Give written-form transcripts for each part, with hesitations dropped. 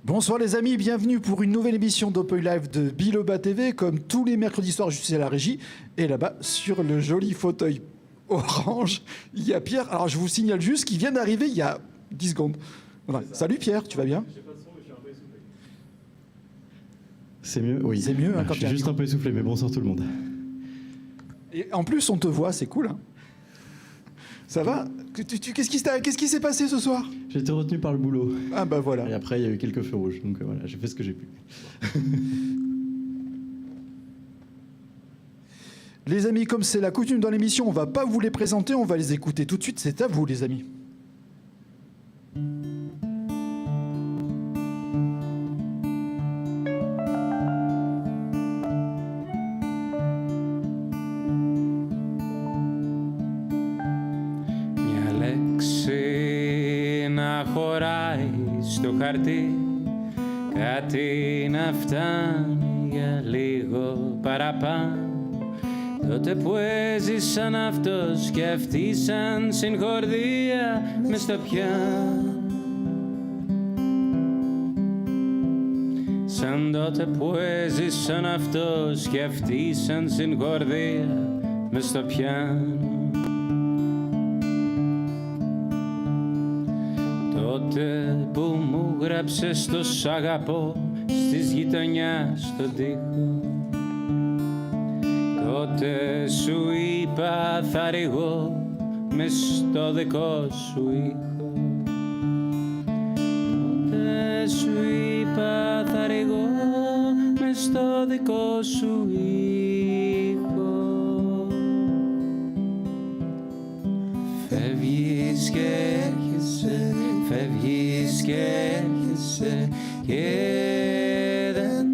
Bonsoir les amis, bienvenue pour une nouvelle émission d'Open Live de Biloba TV. Comme tous les mercredis soirs, je suis à la régie. Et là-bas, sur le joli fauteuil orange, il y a Pierre. Alors je vous signale juste qu'il vient d'arriver il y a 10 secondes. Voilà. Salut Pierre, tu vas bien? J'ai pas de son, mais je suis un peu essoufflé. C'est mieux, oui. C'est mieux, hein, quand je suis juste un peu essoufflé, mais bonsoir tout le monde. Et en plus, on te voit, c'est cool. Hein. Ça va? Qu'est-ce qui s'est passé ce soir? J'ai été retenu par le boulot. Ah bah voilà. Et après, il y a eu quelques feux rouges, donc voilà, j'ai fait ce que j'ai pu. Les amis, comme c'est la coutume dans l'émission, on va pas vous les présenter, on va les écouter tout de suite. C'est à vous les amis. Στο χαρτί κάτι να φτάνει για λίγο παραπάνω. Τότε που έζησαν αυτός και αυτή σαν συγχορδία μες στο πιάνο. Σαν τότε που έζησαν αυτός και αυτή σαν συγχορδία μες στο πιάνο. Τότε που μου γράψες το σ' αγαπώ στις γειτονιάς στον τοίχο. Τότε σου είπα θα ρηγώ μες στο δικό σου ήχο. Τότε σου είπα θα ρηγώ μες στο δικό σου ήχο. Φεύγεις και έρχεσαι, φεύγεις και έρχεσαι και δεν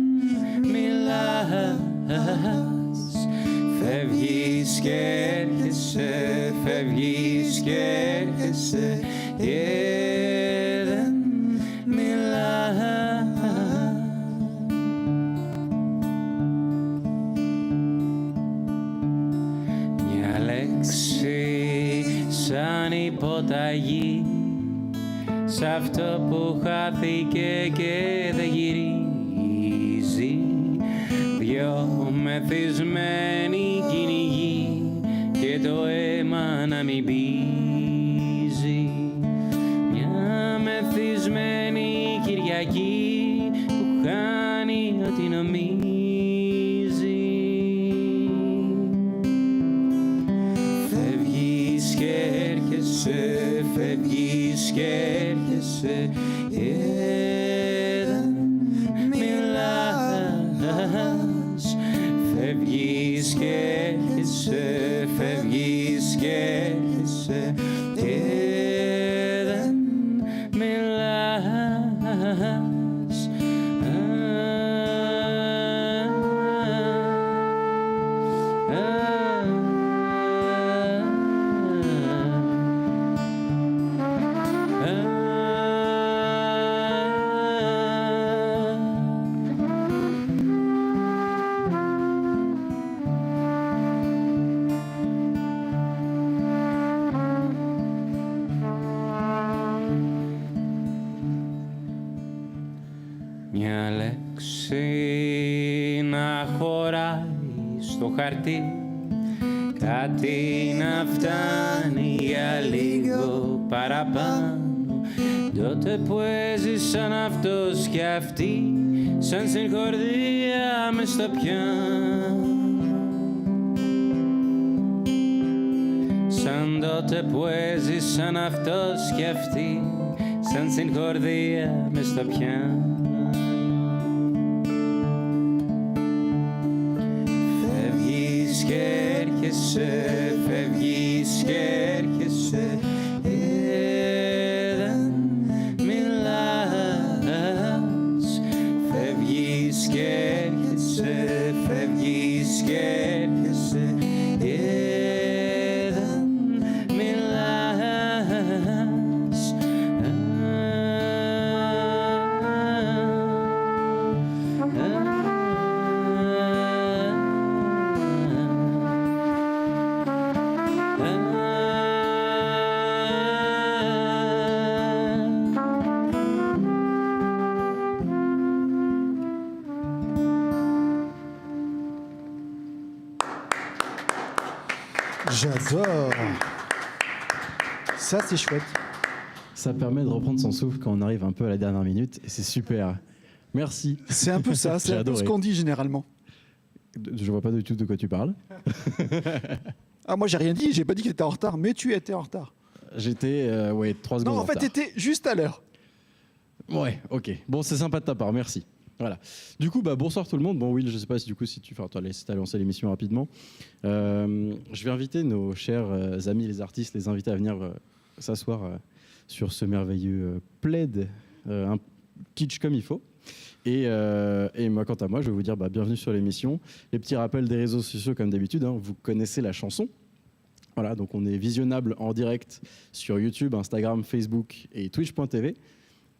μιλάς. Φεύγεις και έρχεσαι, φεύγεις και έρχεσαι και δεν μιλάς. Μια λέξη σαν υποταγή σ' αυτό που χάθηκε και δεν γυρίζει. Δυο μεθυσμένοι κυνηγοί και το αίμα να μην πίζει. Μια μεθυσμένη Κυριακή που χάνει ό,τι νομίζει. Φεύγεις και έρχεσαι, φεύγεις και έρχεσαι και δεν μιλάς. Φεύγεις και έρχεσαι, φεύγεις και έρχεσαι και δεν μιλάς. Μια λέξη να χωράει στο χαρτί, κάτι να φτάνει για λίγο παραπάνω. Τότε που έζησαν αυτός και αυτή σαν συγχορδία μες στο πιάνο. Σαν τότε που έζησαν αυτός και αυτή σαν συγχορδία μες στο πιάνο. Φεύγεις και έρχεσαι, φεύγεις και έρχεσαι και δεν μιλάς. Φεύγεις και έρχεσαι, φεύγεις και έρχεσαι και δεν μιλάς. J'adore. Ça, c'est chouette. Ça permet de reprendre son souffle quand on arrive un peu à la dernière minute et c'est super. Merci. C'est un peu ça, c'est J'ai un peu ce adoré. qu'on dit généralement. Je vois pas du tout de quoi tu parles. Ah, moi, j'ai rien dit, j'ai pas dit que t'étais en retard, mais tu étais en retard. J'étais 3 secondes Non, en fait, retard. t'étais juste à l'heure. Ouais, ok. Bon, c'est sympa de ta part, merci. Voilà. Du coup, bonsoir tout le monde. Bon, Will, je sais pas si du coup, si tu as lancé l'émission rapidement. Je vais inviter nos chers amis, les artistes, les invités à venir s'asseoir sur ce merveilleux plaid, un kitsch comme il faut. Et moi, quant à moi, je vais vous dire bienvenue sur l'émission. Les petits rappels des réseaux sociaux, comme d'habitude, hein, vous connaissez la chanson. Voilà, donc on est visionnable en direct sur YouTube, Instagram, Facebook et Twitch.tv.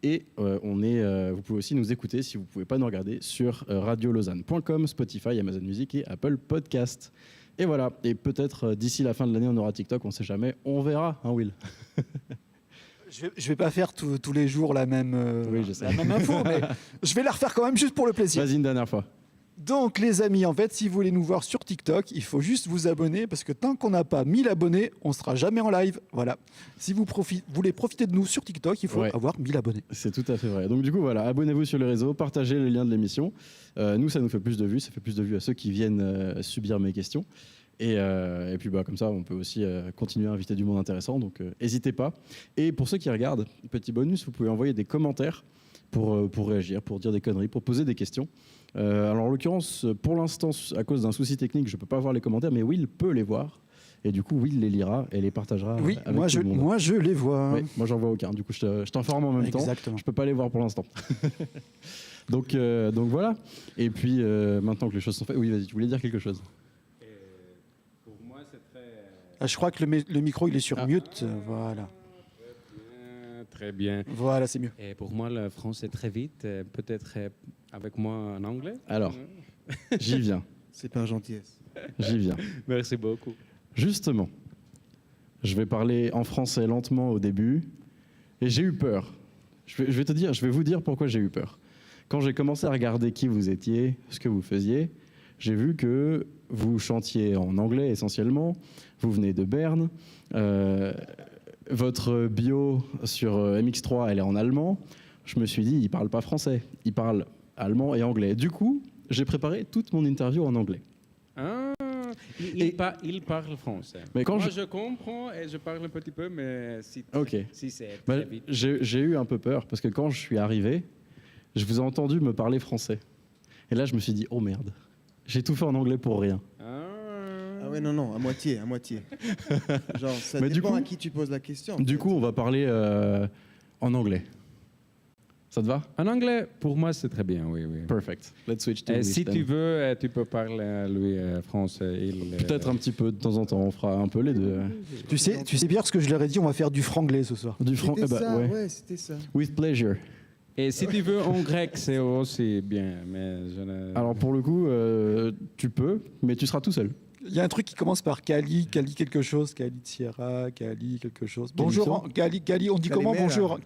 Et vous pouvez aussi nous écouter, si vous ne pouvez pas nous regarder, sur radiolausanne.com, Spotify, Amazon Music et Apple Podcast. Et voilà, et peut-être d'ici la fin de l'année, on aura TikTok, on ne sait jamais, on verra, hein Will. Je vais pas faire tous les jours la même info, mais je vais la refaire quand même juste pour le plaisir. Vas-y, une dernière fois. Donc les amis, en fait, si vous voulez nous voir sur TikTok, il faut juste vous abonner parce que tant qu'on n'a pas 1000 abonnés, on sera jamais en live. Voilà. Si vous voulez profiter de nous sur TikTok, il faut avoir 1000 abonnés. C'est tout à fait vrai. Donc du coup, voilà, abonnez-vous sur les réseaux, partagez le lien de l'émission. Nous, ça nous fait plus de vues, ça fait plus de vues à ceux qui viennent subir mes questions. Et puis comme ça, on peut aussi continuer à inviter du monde intéressant, donc n'hésitez pas. Et pour ceux qui regardent, petit bonus, vous pouvez envoyer des commentaires pour réagir, pour dire des conneries, pour poser des questions. Alors en l'occurrence, pour l'instant, à cause d'un souci technique, je ne peux pas voir les commentaires, mais Will peut les voir. Et du coup, Will les lira et les partagera avec tout le monde. Moi, je les vois. Ouais, moi, j'en vois aucun. Du coup, je t'informe en même temps. Je ne peux pas les voir pour l'instant. donc voilà. Et puis, maintenant que les choses sont faites... Oui, vas-y, tu voulais dire quelque chose? Pour moi, c'est très... Je crois que le micro, il est sur mute. Voilà. Très bien. Voilà, c'est mieux. Et pour moi, le français très vite. Peut-être avec moi en anglais. Alors, j'y viens. C'est par gentillesse. J'y viens. Merci beaucoup. Justement, je vais parler en français lentement au début. Et j'ai eu peur. Je vais vous dire pourquoi j'ai eu peur. Quand j'ai commencé à regarder qui vous étiez, ce que vous faisiez, j'ai vu que vous chantiez en anglais essentiellement. Vous venez de Bern. Votre bio sur MX3, elle est en allemand. Je me suis dit, il ne parle pas français. Il parle allemand et anglais. Du coup, j'ai préparé toute mon interview en anglais. Ah, il parle français. Mais quand moi, je comprends et je parle un petit peu, mais si c'est très vite... J'ai eu un peu peur, parce que quand je suis arrivé, je vous ai entendu me parler français. Et là, je me suis dit, oh merde, j'ai tout fait en anglais pour rien. Ah ouais, non, à moitié. Genre, ça Mais dépend à qui tu poses la question. Du coup, on va parler en anglais. Ça te va? En anglais, pour moi, c'est très bien, oui. Perfect. Let's switch to English. Si then. tu veux, tu peux parler à lui français. Peut-être un petit peu de temps en temps, on fera un peu les deux. Tu sais bien ce que je leur ai dit, on va faire du franglais ce soir. Du franc, C'était ça, ouais. ouais, c'était ça. With pleasure. Et si tu veux en grec, c'est aussi bien. Mais je ne... Alors pour le coup, tu peux, mais tu seras tout seul. Il y a un truc qui commence par Kali quelque chose, Kali Sierra, Kali quelque chose. Bonjour, Kali, on dit comment bonjour?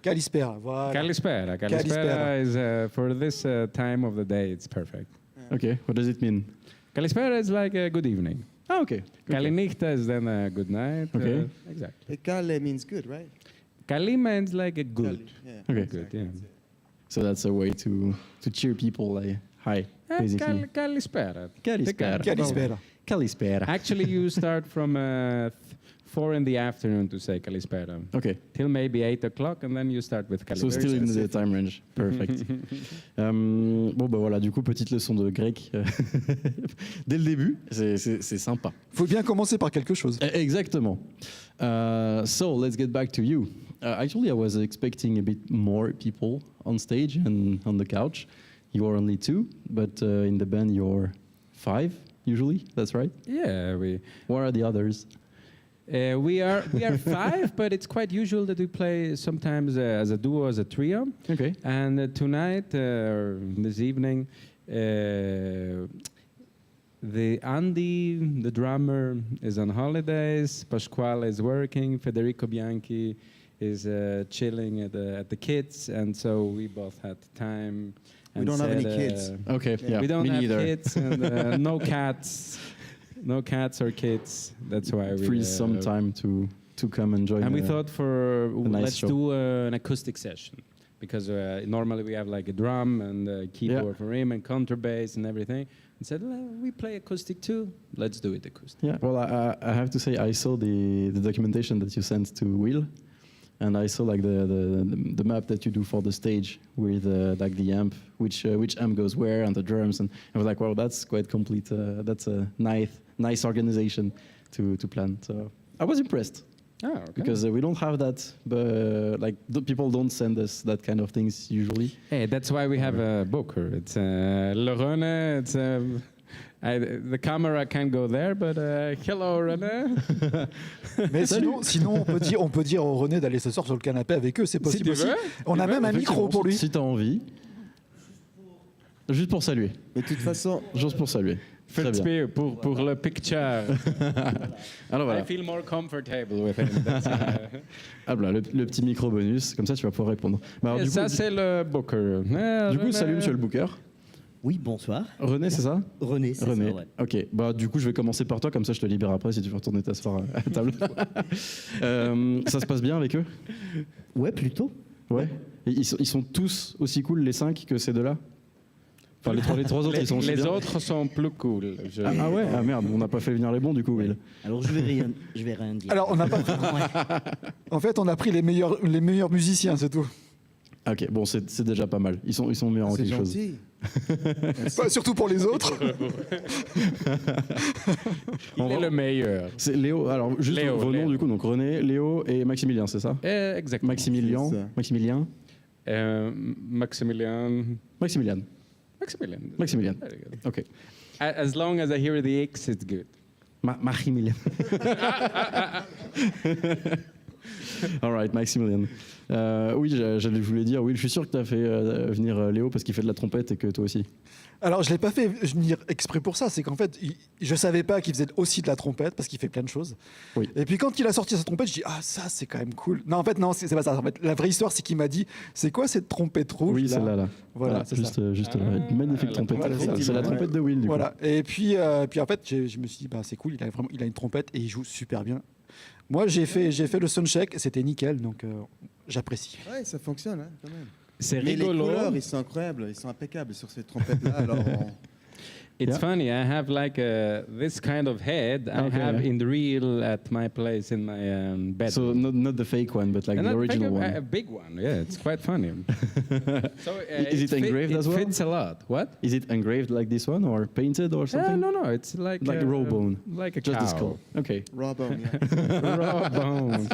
Kalispera, voilà. Kalispera is for this time of the day, it's perfect. Okay, what does it mean? Kalispera is like a good evening. Ah, okay. Kalinichta is then a good night. Okay. Exactly. Kale means good, right? Kali means like a good. Kali, yeah. Okay. Exactly, Yeah. that's it. So that's a way to cheer people. Like, hi, basically. Kalispera. Kalispera. Kalispera. Actually, you start from 4 in the afternoon to say Kalispera. Okay. Till maybe 8 o'clock, and then you start with Kalispera. So still in the time range. Perfect. Bon, voilà, du coup, petite leçon de grec. Dès le début, c'est sympa. Faut bien commencer par quelque chose. Exactement. So, let's get back to you. Actually, I was expecting a bit more people on stage and on the couch. You are only 2, but in the band you're 5, usually. That's right? Yeah, What are the others? we are 5, but it's quite usual that we play sometimes as a duo, as a trio. Okay. And tonight, this evening, Andy, the drummer, is on holidays. Pasquale is working. Federico Bianchi is chilling at the kids, and so we both had time. We don't have any kids. Okay, yeah, We don't me have neither. kids and no cats. no cats or kids. That's why we freeze some time to come and join. And we thought nice let's show. do an acoustic session because normally we have like a drum and a keyboard for him and contrabass and everything. And said, well, we play acoustic too. Let's do it acoustic. Yeah. Well, I have to say I saw the documentation that you sent to Will, and I saw like the map that you do for the stage with like the amp, which amp goes where and the drums, and I was like, wow, that's quite complete. That's a nice organization to plan. So I was impressed. Oh, okay. Because we don't have that, but like people don't send us that kind of things usually. Hey, that's why we have a booker. It's Le René. It's the camera can't go there, but hello René. Mais sinon on peut dire au René d'aller s'asseoir sur le canapé avec eux, c'est possible aussi. On a même un micro pour lui. Si t'as envie. Juste pour saluer. Mais de toute façon, Juste pour saluer. Très bien. Faites pour le picture. Alors voilà. I feel more comfortable with him. Ah voilà, le petit micro bonus, comme ça tu vas pouvoir répondre. Bah, alors, Et du ça coup, c'est le booker. Du coup, salut monsieur le booker. Oui, bonsoir. René, c'est ça? René, c'est René. ça, ouais. Ok, bah du coup je vais commencer par toi, comme ça je te libère après si tu veux retourner t'asseoir à la table. Ça se passe bien avec eux? Ouais, plutôt. Ouais. Et ils sont tous aussi cool les 5 que ces deux-là? Enfin les trois autres ils sont aussi Les bien. autres sont plus cool. Ah ouais? Ah merde, on n'a pas fait venir les bons du coup, Will. Alors je vais rien dire. Alors on n'a pas. Ouais. En fait, on a pris les meilleurs musiciens, c'est tout. Ok, bon c'est déjà pas mal. Ils sont meilleurs en c'est quelque chose. gentil. Pas surtout pour les autres. Il est le meilleur. C'est Léo. Alors juste Léo, vos noms Léo. du coup, donc René, Léo et Maximilien, c'est ça? Exactement. Maximilien. C'est ça. Maximilien. Maximilian. Maximilian. Maximilian. Maximilian. Very good. Ok. As long as I hear the X, it's good. Maximilian. All right, Maximilian. Oui, je voulais dire, oui, je suis sûr que tu as fait venir Léo parce qu'il fait de la trompette et que toi aussi. Alors, je l'ai pas fait venir exprès pour ça. C'est qu'en fait, je savais pas qu'il faisait aussi de la trompette parce qu'il fait plein de choses. Oui. Et puis quand il a sorti sa trompette, je dis ah ça c'est quand même cool. Non en fait non c'est pas ça. En fait, la vraie histoire c'est qu'il m'a dit c'est quoi cette trompette rouge Oui, là celle-là. Là. Voilà, c'est juste, ça. juste là. Une magnifique la trompette. trompette, C'est la effectivement, trompette de Will du coup. Voilà. Et puis en fait je me suis dit bah c'est cool. Il a une trompette et il joue super bien. Moi j'ai fait le soundcheck, c'était nickel donc j'apprécie. Ouais, ça fonctionne, hein, quand même. C'est Mais les rigolo. couleurs, ils sont incroyables, ils sont impeccables sur ces trompettes-là. Alors, It's Yeah. funny. I have like this kind of head. I Okay, have yeah. in the real at my place in my bedroom. So not the fake one, but like And the not original like one. a big one. Yeah, it's quite funny. So Is it engraved as well? It fits a lot. What? Is it engraved like this one or painted or something? No. It's like Like a raw bone. Like a Just the cow. skull. Okay. raw bone, yeah. Raw bone.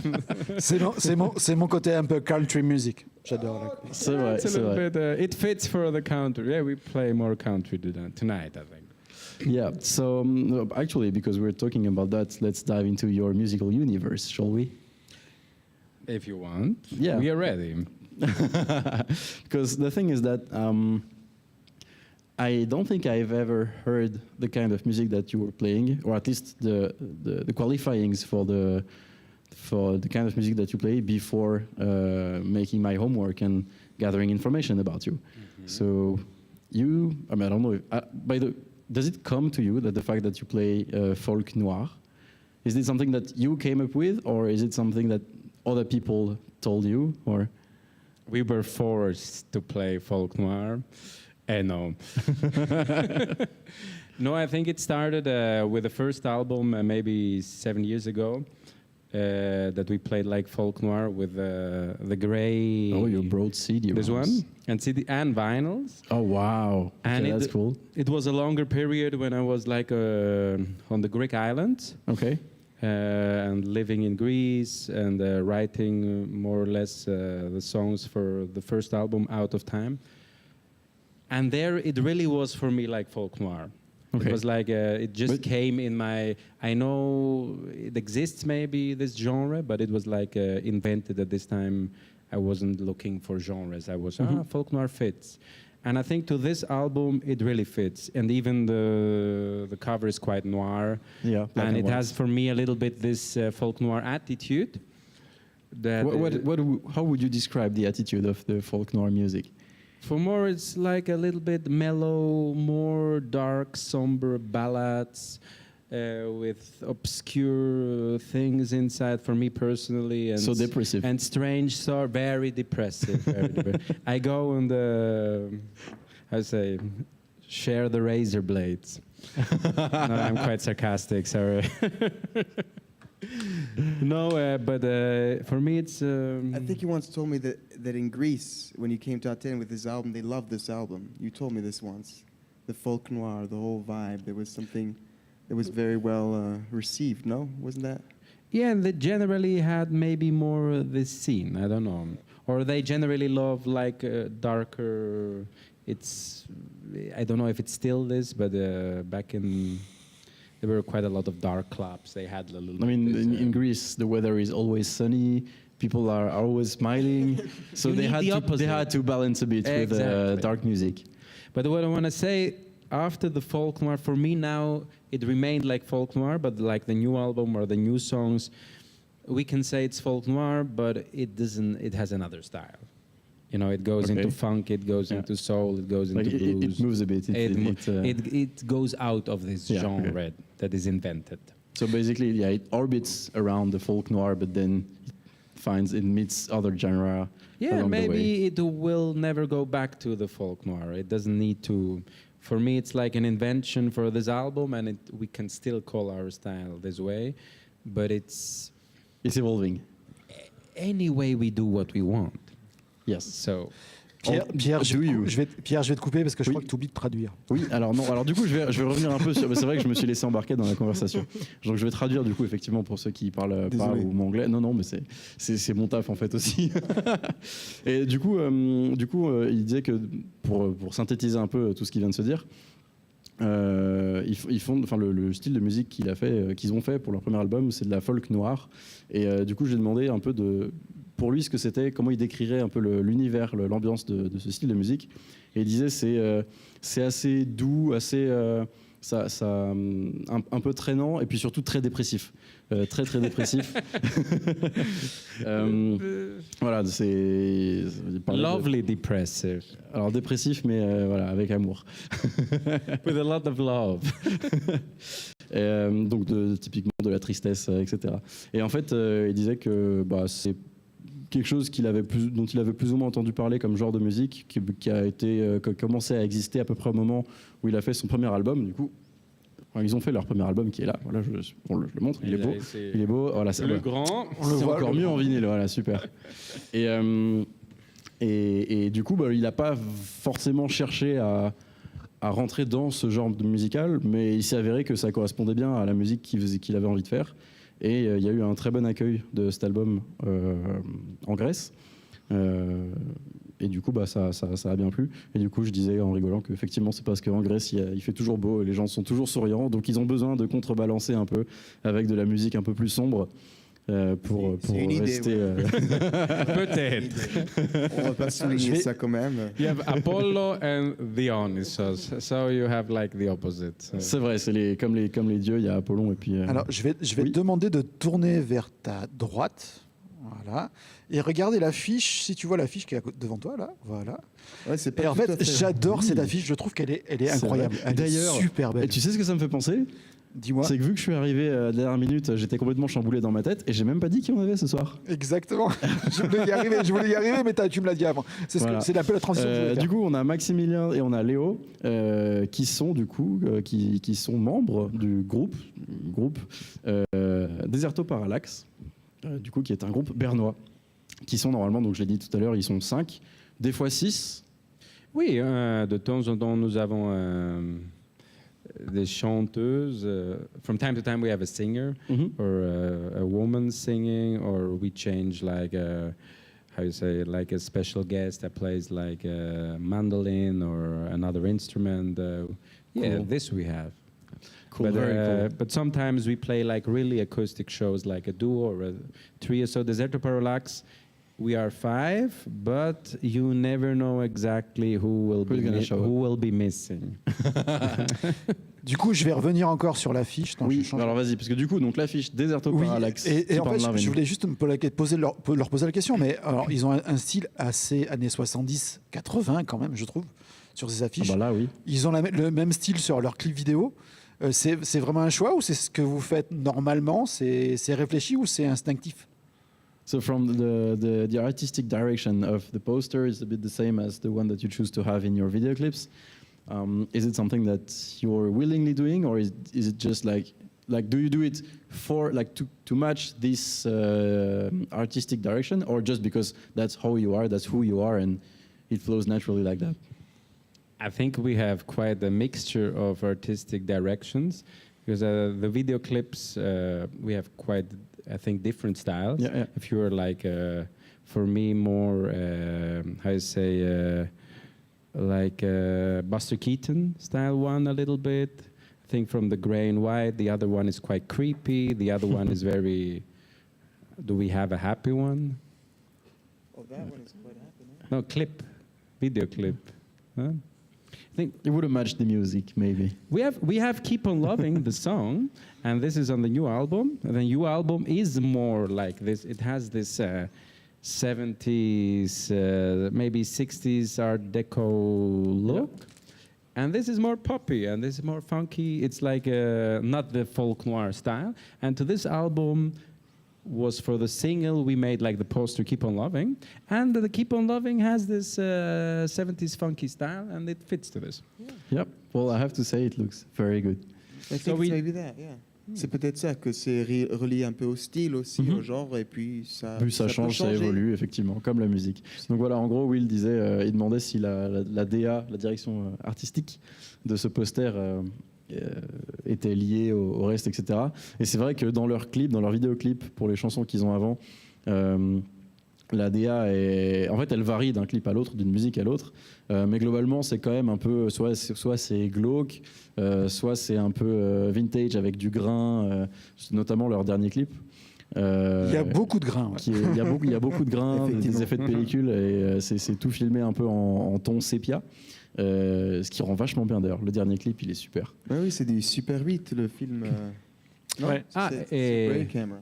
C'est mon côté un peu country music. J'adore. la- C'est vrai, It's a c'est little vrai. bit. It fits for the country. Yeah, we play more country tonight, I think. Yeah. So actually, because we're talking about that, let's dive into your musical universe, shall we? If you want, Yeah. we are ready. Because the thing is that I don't think I've ever heard the kind of music that you were playing, or at least the qualifyings for the kind of music that you play before making my homework and gathering information about you. So I don't know. Does it come to you that the fact that you play folk noir, is it something that you came up with, or is it something that other people told you, or? We were forced to play folk noir. No. No, I think it started with the first album maybe 7 years ago that we played like folk noir with the gray. Oh, you brought CD. This rounds. one and CD and vinyls. Oh wow! And Okay, that's cool. It was a longer period when I was like on the Greek islands. Okay. And living in Greece and writing more or less the songs for the first album, Out of Time. And there it really was for me like folk noir. Okay. It was like it just But- came in my. I know it exists maybe this genre, but it was like invented at this time. I wasn't looking for genres. I was folk noir fits, and I think to this album it really fits. And even the cover is quite noir, Yeah. black and it white. has for me a little bit this folk noir attitude. That How would you describe the attitude of the folk noir music? for more, it's like a little bit mellow, more dark, somber ballads, with obscure things inside for me personally, and So depressive. and strange, so very depressive. I go on the, how say, share the razor blades. No, I'm quite sarcastic. Sorry. No, but for me it's. I think you once told me that in Greece, when you came to Athens with this album, they loved this album. You told me this once. The folk noir, the whole vibe. There was something that was very well received, no? Wasn't that? Yeah, and they generally had maybe more this scene. I don't know, or they generally love like darker. It's, I don't know if it's still this, but back in, there were quite a lot of dark clubs. They had a little. I mean, in Greece, the weather is always sunny. People are always smiling, so You they need had the to opposite. balance a bit with Exactly. dark music. But what I want to say, after the folk noir, for me now, it remained like folk noir, but like the new album or the new songs, we can say it's folk noir, but it doesn't. It has another style. You know, it goes Okay. into funk, it goes into soul, it goes into Like blues. it moves a bit. It goes out of this Yeah, genre okay. that is invented. So basically, yeah, it orbits around the folk noir, but then it meets other genre. Yeah, along the way. maybe it will never go back to the folk noir. It doesn't need to. For me, it's like an invention for this album, and we can still call our style this way, but it's It's evolving. any way we do what we want. Yes. So Pierre, je vais te couper parce que je Oui. crois que tu oublies de traduire. Oui, alors non, alors du coup je vais revenir un peu sur. C'est vrai que je me suis laissé embarquer dans la conversation. Donc je vais traduire du coup effectivement pour ceux qui parlent pas Désolé. ou anglais. Non, mais c'est mon taf en fait aussi. Et du coup, il disait que pour synthétiser un peu tout ce qui vient de se dire, ils font, enfin le style de musique qu'ils ont fait pour leur premier album, c'est de la folk noire. Et du coup, j'ai demandé un peu pour lui ce que c'était, comment il décrirait un peu l'univers, l'ambiance de ce style de musique. Et il disait c'est assez doux, assez un peu traînant et puis surtout très dépressif. Très dépressif. Voilà, c'est lovely depressive, alors dépressif, mais voilà, avec amour. with a lot of love. Donc typiquement de la tristesse, etc. Et en fait, il disait que c'est quelque chose dont il avait plus ou moins entendu parler comme genre de musique, qui a commencé à exister à peu près au moment où il a fait son premier album. Du coup, ils ont fait leur premier album qui est là. Voilà, je le montre. Il est beau. Il est beau. Voilà, Le grand. c'est encore mieux en vinyle. Voilà, super. Et du coup, il n'a pas forcément cherché à rentrer dans ce genre de musical, mais il s'est avéré que ça correspondait bien à la musique qu'il avait envie de faire. Et il y a eu un très bon accueil de cet album en Grèce. Et du coup, ça a bien plu. Et du coup, je disais en rigolant qu'effectivement, c'est parce qu'en Grèce, il fait toujours beau et les gens sont toujours souriants. Donc, ils ont besoin de contrebalancer un peu avec de la musique un peu plus sombre pour c'est une idée, rester... Peut-être. On va pas souligner ça quand même. You have Apollo and Dionysos, so you have like the opposite. C'est vrai, c'est comme les dieux, il y a Apollon et puis... Alors, je vais oui. te demander de tourner vers ta droite. Voilà. Et regardez l'affiche, si tu vois l'affiche qui est devant toi, là. Voilà. Ouais, c'est pas Et en tout à fait, j'adore cette affiche. Je trouve qu'elle est incroyable. vrai. Elle est D'ailleurs, super belle. Et tu sais ce que ça me fait penser? Dis-moi. C'est que vu que je suis arrivé à la dernière minute, j'étais complètement chamboulé dans ma tête et j'ai même pas dit qui on avait ce soir. Exactement. Je voulais y arriver, mais tu me l'as dit avant. C'est Voilà. un peu la transition que je voulais faire. Du coup, on a Maximilien et on a Léo qui sont du coup qui sont membres du groupe Deserto Parallax, du coup qui est un groupe bernois, qui sont normalement, donc je l'ai dit tout à l'heure, ils sont 5, des fois 6. Oui, de temps en temps, nous avons des chanteuses. From time to time, we have a singer or a woman singing, or we change like how you say, like a special guest that plays like a mandolin or another instrument. Yeah, Cool. this we have. Cool, But, very cool. but sometimes we play like really acoustic shows, like a duo or a trio. So Deserto Parallax, we are 5, but you never know exactly who will be missing. Du Du coup, je vais revenir encore sur l'affiche. Attends, Oui, je change. alors vas-y, parce que du coup, donc l'affiche Deserto Oui, Parallax. et en fait, je voulais juste leur poser la question, mais alors, ils ont un style assez années 70-80 quand même, je trouve, sur ces affiches. Ah bah là, oui. Ils ont le même style sur leurs clips vidéo. C'est vraiment un choix ou c'est ce que vous faites normalement? C'est réfléchi ou c'est instinctif? So from the artistic direction of the poster is a bit the same as the one that you choose to have in your video clips. Is it something that you're willingly doing, or is it just like do you do it for like to match this artistic direction, or just because that's how you are, that's who you are, and it flows naturally like that? I think we have quite a mixture of artistic directions because the video clips we have quite, I think, different styles. Yeah, yeah. If you're like, for me, more how you say, like Buster Keaton style one a little bit. I think from the gray and white. The other one is quite creepy. The other one is very. Do we have a happy one? Oh, that one is quite happy. No, clip, video clip. Huh? I think It would have matched the music, maybe. we have Keep on Loving the song, and this is on the new album. And the new album is more like this. It has this 70s, maybe 60s Art Deco look. And this is more poppy, and this is more funky. It's like not the folk noir style. And to this album was for the single we made like the poster Keep on Loving. And the Keep on Loving has this 70s funky style, and it fits to this. Yep. Well, I have to say it looks very good. I think it's maybe that, yeah. C'est peut-être ça, que c'est relié un peu au style aussi, au genre, et puis ça. Plus ça peut change, ça changer. évolue, effectivement, comme la musique. Donc voilà, en gros, Will disait, il demandait si la DA, la direction artistique de ce poster était liée au reste, etc. Et c'est vrai que dans leurs clips, dans leurs vidéoclips, pour les chansons qu'ils ont avant, la DA en fait, elle varie d'un clip à l'autre, d'une musique à l'autre, mais globalement, c'est quand même un peu, soit c'est glauque, soit c'est un peu vintage avec du grain, notamment leur dernier clip. Il y a beaucoup de grains. Ouais. Il y a beaucoup de grains, des effets de pellicule, et c'est tout filmé un peu en ton sépia, ce qui rend vachement bien d'ailleurs. Le dernier clip, il est super. Ouais, oui, c'est du Super 8, le film. Non, Ouais. c'est Grey Camera.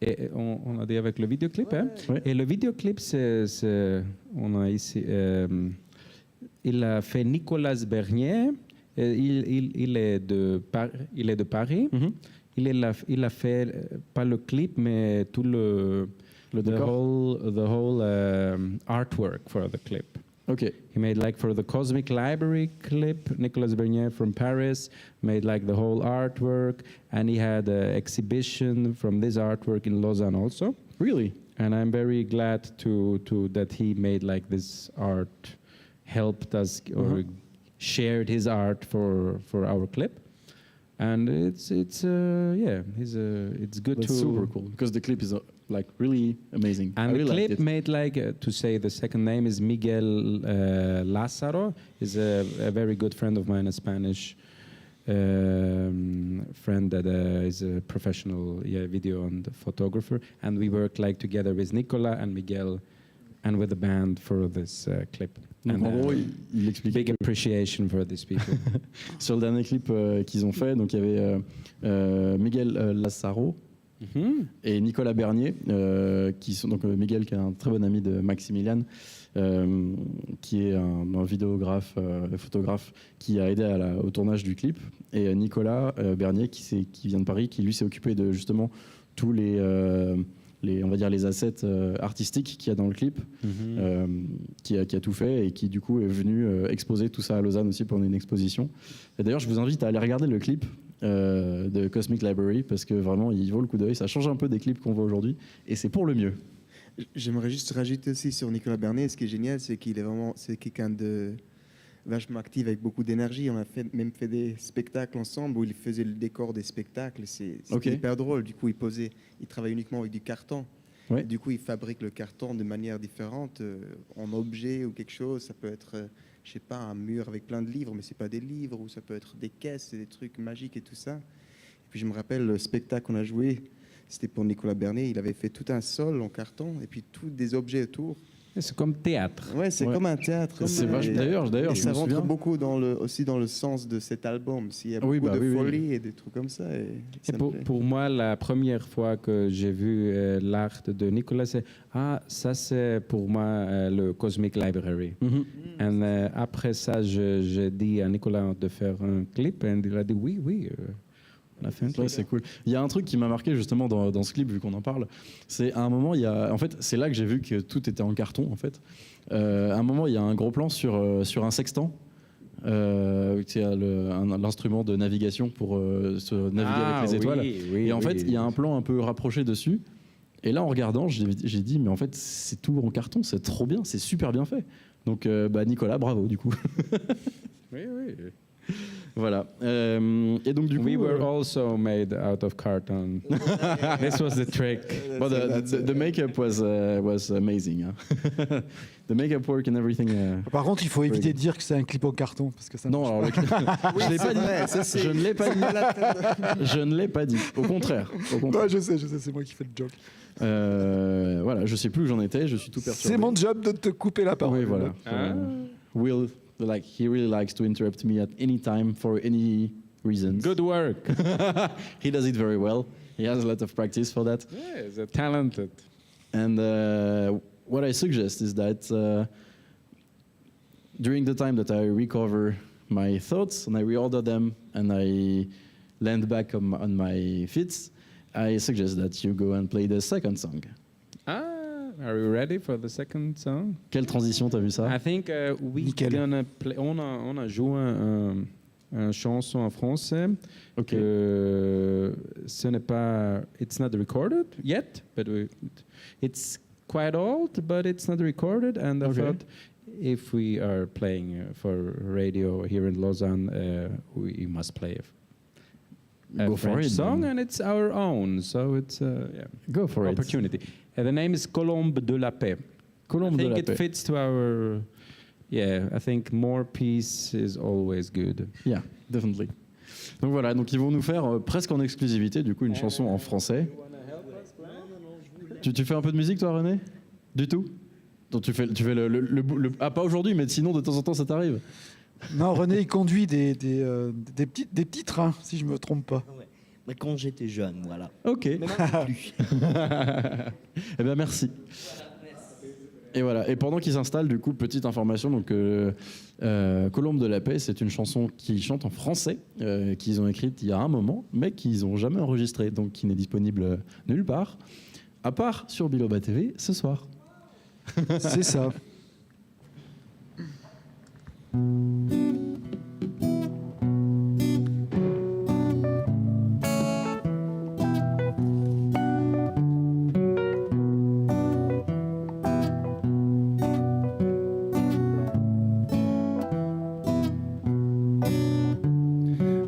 Et on a dit avec le vidéoclip, hein? Ouais. Et le vidéoclip, on a ici, il a fait Nicolas Bernier. Il est de Paris. Mhm. Il a fait pas le clip, mais tout the décor. whole artwork for the clip. Ok. He made like for the Cosmic Library clip, Nicolas Bernier from Paris made like the whole artwork, and he had an exhibition from this artwork in Lausanne also. Really? And I'm very glad that he made like this art, helped us or shared his art for our clip. And it's good That's to super cool, because the clip is like really amazing. And I the really liked clip it. made like to say the second name is Miguel Lázaro. Is a very good friend of mine, a Spanish friend that is a professional video and photographer, and we worked like together with Nicola and Miguel and with the band for this clip. Donc And, en gros, il explique big appreciation for these people. sur le dernier clip qu'ils ont fait. Donc il y avait Miguel Lázaro et Nicolas Bernier, qui sont donc Miguel qui est un très bon ami de Maximilian, qui est un vidéographe, photographe qui a aidé au tournage du clip, et Nicolas Bernier qui vient de Paris, qui lui s'est occupé de justement tous on va dire les assets artistiques qu'il y a dans le clip, qui a tout fait et qui du coup est venu exposer tout ça à Lausanne aussi pendant une exposition. Et d'ailleurs, je vous invite à aller regarder le clip de Cosmic Library, parce que vraiment il vaut le coup d'œil. Ça change un peu des clips qu'on voit aujourd'hui et c'est pour le mieux. J'aimerais juste rajouter aussi sur Nicolas Bernier, ce qui est génial, c'est qu'il est vraiment, c'est quelqu'un de vachement actif avec beaucoup d'énergie. On a même fait des spectacles ensemble où il faisait le décor des spectacles. C'est hyper drôle. Du coup, il travaille uniquement avec du carton. Ouais. Du coup, il fabrique le carton de manière différente, en objet ou quelque chose. Ça peut être, je sais pas, un mur avec plein de livres, mais c'est pas des livres, ou ça peut être des caisses, c'est des trucs magiques et tout ça. Et puis je me rappelle le spectacle qu'on a joué, c'était pour Nicolas Bernier. Il avait fait tout un sol en carton et puis tous des objets autour. C'est comme théâtre. Ouais, c'est Ouais. comme un théâtre. C'est vache- D'ailleurs, Et je ça me rentre souviens. beaucoup aussi dans le sens de cet album. S'il y a Oui, beaucoup bah de oui, oui. folie et des trucs comme ça. Et Et ça me plaît. pour moi, la première fois que j'ai vu l'art de Nicolas, c'est ça c'est pour moi le Cosmic Library. Mhm. Et après ça, j'ai dit à Nicolas de faire un clip et il a dit oui, on a fait un clip. Ouais, c'est cool. Il y a un truc qui m'a marqué justement dans ce clip, vu qu'on en parle. C'est à un moment, en fait, c'est là que j'ai vu que tout était en carton. En fait, à un moment, il y a un gros plan sur un sextant. C'est l'instrument de navigation pour se naviguer avec les étoiles. Oui, Et en fait, il y a un plan un peu rapproché dessus. Et là, en regardant, j'ai dit, mais en fait, c'est tout en carton, c'est trop bien, c'est super bien fait. Donc, Nicolas, bravo, du coup. Oui. Voilà. Et donc, du coup. We were also made out of carton. This was the trick. Well, the makeup was amazing. Hein. The makeup work and everything. Par contre, il faut éviter de dire que c'est un clip en carton. Parce que ça Non, alors je l'ai pas dit. Je ne l'ai pas dit. Je ne l'ai pas dit. Au contraire. Ouais, je sais, c'est moi qui fais le joke. Voilà, je sais plus où j'en étais. Je suis tout perturbé. C'est mon job de te couper la parole. Oui, voilà. Will, he really likes to interrupt me at any time for any reasons. Good work. He does it very well. He has a lot of practice for that. Yeah, he's talented. And what I suggest is that during the time that I recover my thoughts and I reorder them and I land back on my feet, I suggest that you go and play the second song. Are we ready for the second song? Quelle transition, t'as vu ça? I think we Nickel. gonna play. On a joué un chanson en français. Ok. Ce n'est pas. It's not recorded yet, but it's quite old, but it's not recorded. And I Okay. thought, if we are playing for radio here in Lausanne, we must play a Go for French it, song, then. and it's our own. So it's Go for it. opportunity. And the name is Colombe de la Paix. Colombe I de think la it paix. fits to our. Yeah, I think more peace is always good. Yeah, definitely. Donc voilà, donc ils vont nous faire presque en exclusivité, du coup, une chanson en français. Tu fais un peu de musique, toi, René? Du tout? Donc tu fais ah, pas aujourd'hui, mais sinon de temps en temps ça t'arrive. Non, René, il conduit des petits trains, si je me trompe pas. Ouais. Mais quand j'étais jeune, voilà. Ok. Mais maintenant plus. Eh bien, merci. Et voilà. Et pendant qu'ils s'installent, du coup, petite information. Donc, Colombe de la Paix, c'est une chanson qu'ils chantent en français, qu'ils ont écrite il y a un moment, mais qu'ils n'ont jamais enregistrée, donc qui n'est disponible nulle part, à part sur Biloba TV ce soir. C'est ça.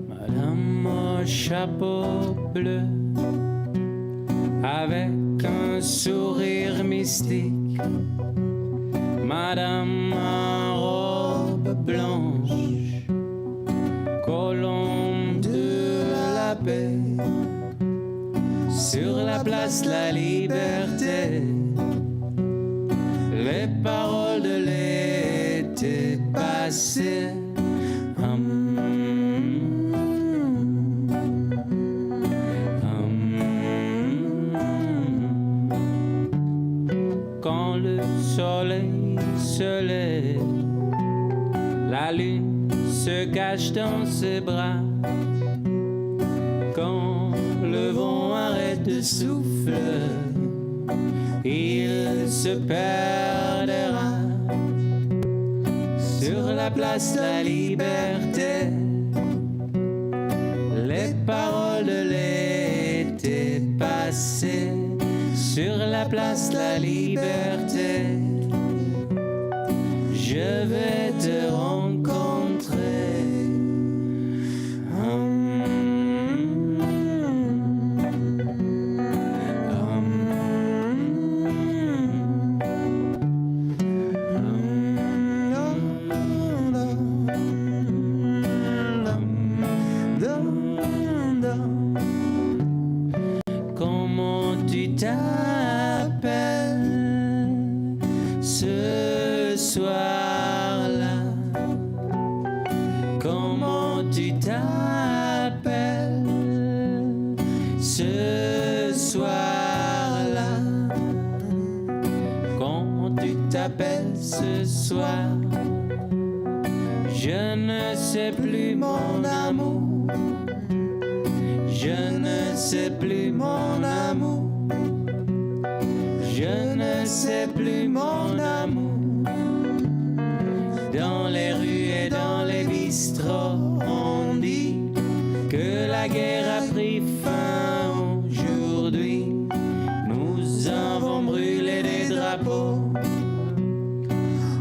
Madame au chapeau bleu, avec un sourire mystique. Madame en robe blanche, colombe de la paix, sur la place de la liberté, les paroles de l'été passé. Quand le soleil se lève, la lune se cache dans ses bras. Quand le vent arrête de souffler, il se perdra sur la place de la liberté. Les paroles de l'été passé sur la place de la liberté. Je vais te rencontrer. Comment tu t'appelles? Ce soir. Je ne sais plus mon amour. Je ne sais plus mon amour. Je ne sais plus mon amour. Dans les rues et dans les bistrots, on dit que la guerre a pris fin aujourd'hui. Nous avons brûlé des drapeaux.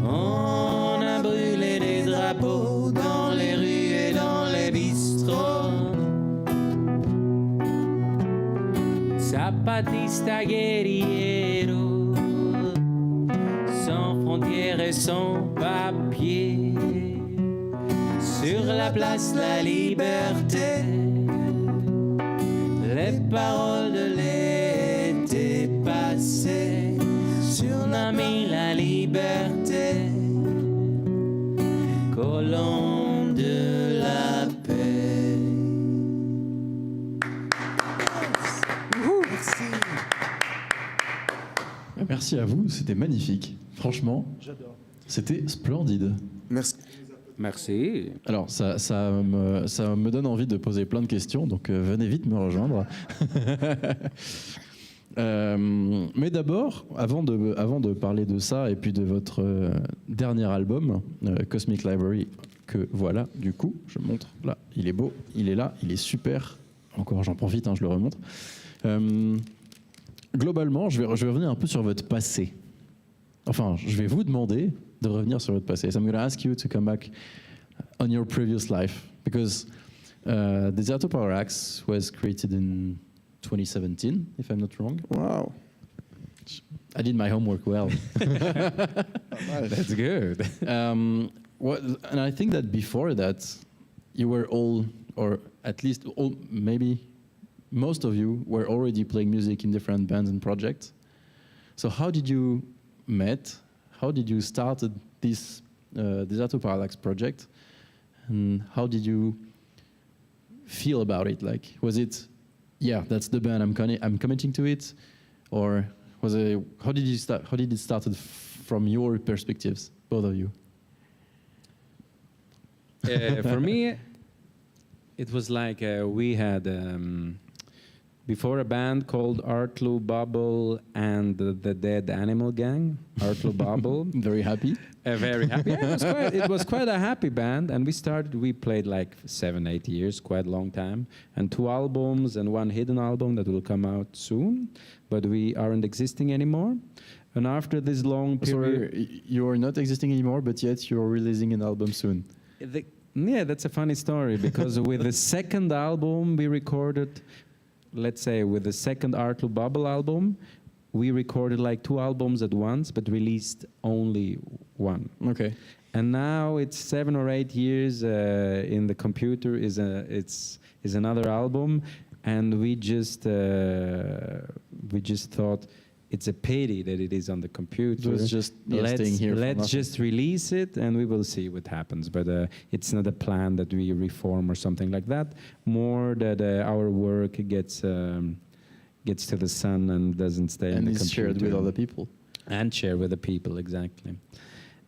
On a brûlé des drapeaux dans les rues et dans les bistrots. Zapatista guerriero, sans frontières et sans papier. Sur la place la liberté, les paroles de l'été passé surnomment la liberté, colon de la paix. Merci à vous, c'était magnifique. Franchement, J'adore. c'était splendide. Merci. Merci. Alors, ça me donne envie de poser plein de questions, donc venez vite me rejoindre. Mais d'abord, avant de parler de ça et puis de votre dernier album, Cosmic Library, que voilà, du coup, je montre, là, il est beau, il est là, il est super. Encore, j'en profite, je le remonte. Globalement, je vais revenir un peu sur votre passé. Enfin, je vais vous demander de revenir sur votre passé. So I'm going to ask you to come back on your previous life, because Deserto Parallax was created in 2017, if I'm not wrong. Wow. I did my homework well. That's good. And I think that before that, you were all, or at least all, maybe most of you were already playing music in different bands and projects. So how did you met? How did you started this Deserto Parallax project? And how did you feel about it? Like, was it, yeah, that's the band, I'm committing to it? Or was it, how did you start? How did it started from your perspectives, both of you? For me, it was like we had before a band called Artlu Bubble and the Dead Animal Gang. Artlu Bubble. Very happy. Very happy. Yeah, it was quite a happy band, and we played like 7-8 years, quite a long time, and 2 albums and 1 hidden album that will come out soon, but we aren't existing anymore. And after this long period... Sorry, you're not existing anymore, but yet you're releasing an album soon. Yeah, that's a funny story, because with the second album we recorded, let's say with the second Artlu Bubble album, we recorded like 2 albums at once, but released only 1. Okay. And now it's 7 or 8 years in the computer is another album, and we just thought it's a pity that it is on the computer. It was just staying here. Let's just release it, and we will see what happens. But it's not a plan that we reform or something like that. More that our work gets to the sun and doesn't stay in the computer. And is shared with other people. And share with the people, exactly.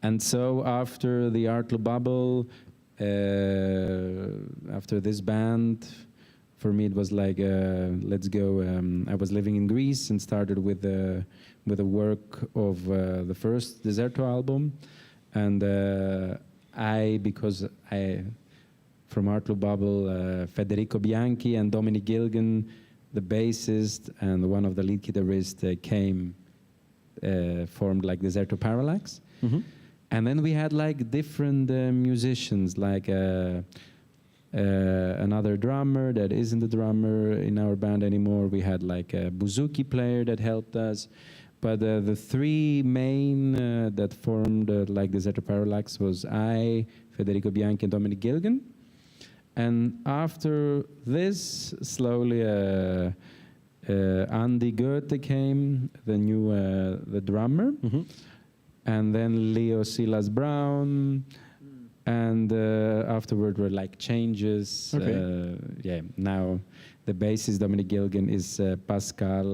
And so after the Artlu Bubble, after this band, for me it was like, let's go. I was living in Greece and started with the work of the first Deserto album. And from Artlu Bubble, Federico Bianchi and Dominic Gilgan, the bassist and one of the lead guitarists formed like Deserto Parallax. Mm-hmm. And then we had like different musicians, like another drummer that isn't a drummer in our band anymore. We had like a bouzouki player that helped us. But the 3 main that formed like Deserto Parallax was I, Federico Bianchi, and Dominic Gilgan. And after this, slowly Andy Goethe came, the drummer, Mm-hmm. and then Leo Silas Brown, And afterward were like changes. Okay. Yeah, now the bassist Dominic Gilgan is Pascal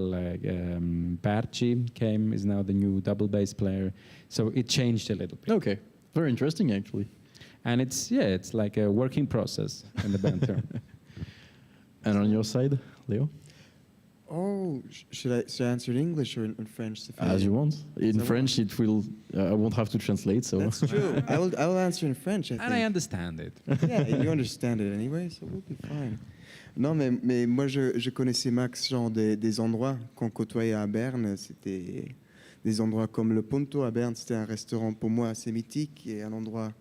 Perci is now the new double bass player. So it changed a little bit. Okay, very interesting actually. And it's like a working process in the band term. And on your side, Leo? Oh, should I answer in English or in French? As you want. In So French, it will. I won't have to translate. So. That's true. I will answer in French. I And think. I understand it. Yeah, you understand it anyway, so we'll be fine. Non, mais moi, je connaissais Max, genre des endroits qu'on côtoyait à Berne. C'était des endroits comme le Ponto à Berne. C'était un restaurant pour moi assez mythique et un endroit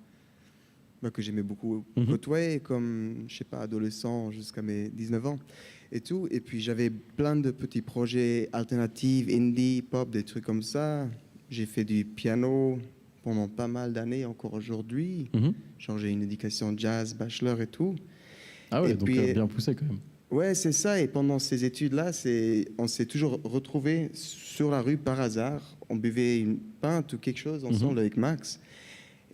que j'aimais beaucoup côtoyer, comme, je sais pas, adolescent jusqu'à mes 19 ans et tout. Et puis, j'avais plein de petits projets alternatifs, indie, pop, des trucs comme ça. J'ai fait du piano pendant pas mal d'années, encore aujourd'hui. Genre, j'ai une éducation jazz, bachelor et tout. Ah ouais, Et donc puis, bien poussé quand même. Ouais, c'est ça. Et pendant ces études-là, on s'est toujours retrouvés sur la rue par hasard. On buvait une pinte ou quelque chose ensemble avec Max.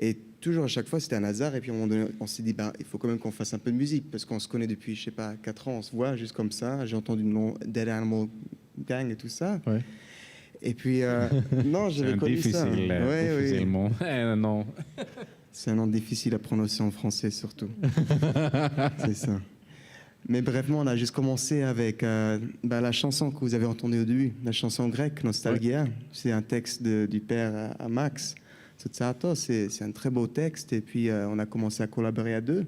Et toujours, à chaque fois, c'était un hasard. Et puis, à un moment donné, on s'est dit, il faut quand même qu'on fasse un peu de musique. Parce qu'on se connaît depuis, je sais pas, 4 ans. On se voit juste comme ça. J'ai entendu le nom Dead Animal Gang et tout ça. Ouais. Et puis, non, j'avais connu ça. Difficilement. Non. C'est un nom difficile à prononcer en français, surtout. C'est ça. Mais brefement, on a juste commencé avec la chanson que vous avez entendue au début, la chanson grecque, Nostalgia. Ouais. C'est un texte du père à Max Tzortzatos. C'est un très beau texte. Et puis, on a commencé à collaborer à deux.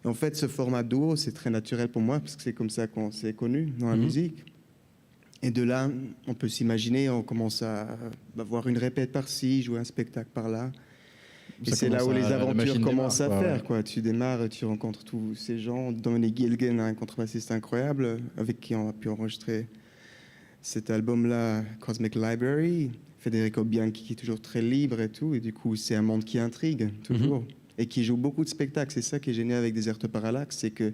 Et en fait, ce format duo, c'est très naturel pour moi, parce que c'est comme ça qu'on s'est connus dans la musique. Et de là, on peut s'imaginer, on commence à voir une répète par-ci, jouer un spectacle par-là. Et c'est là où les aventures commencent à faire. Quoi. Tu démarres, tu rencontres tous ces gens. Dominic Gilgan, un contrebassiste incroyable, avec qui on a pu enregistrer cet album-là, Cosmic Library. Federico Bianchi, qui est toujours très libre et tout. Et du coup, c'est un monde qui intrigue, toujours. Et qui joue beaucoup de spectacles. C'est ça qui est génial avec Deserto Parallax, c'est que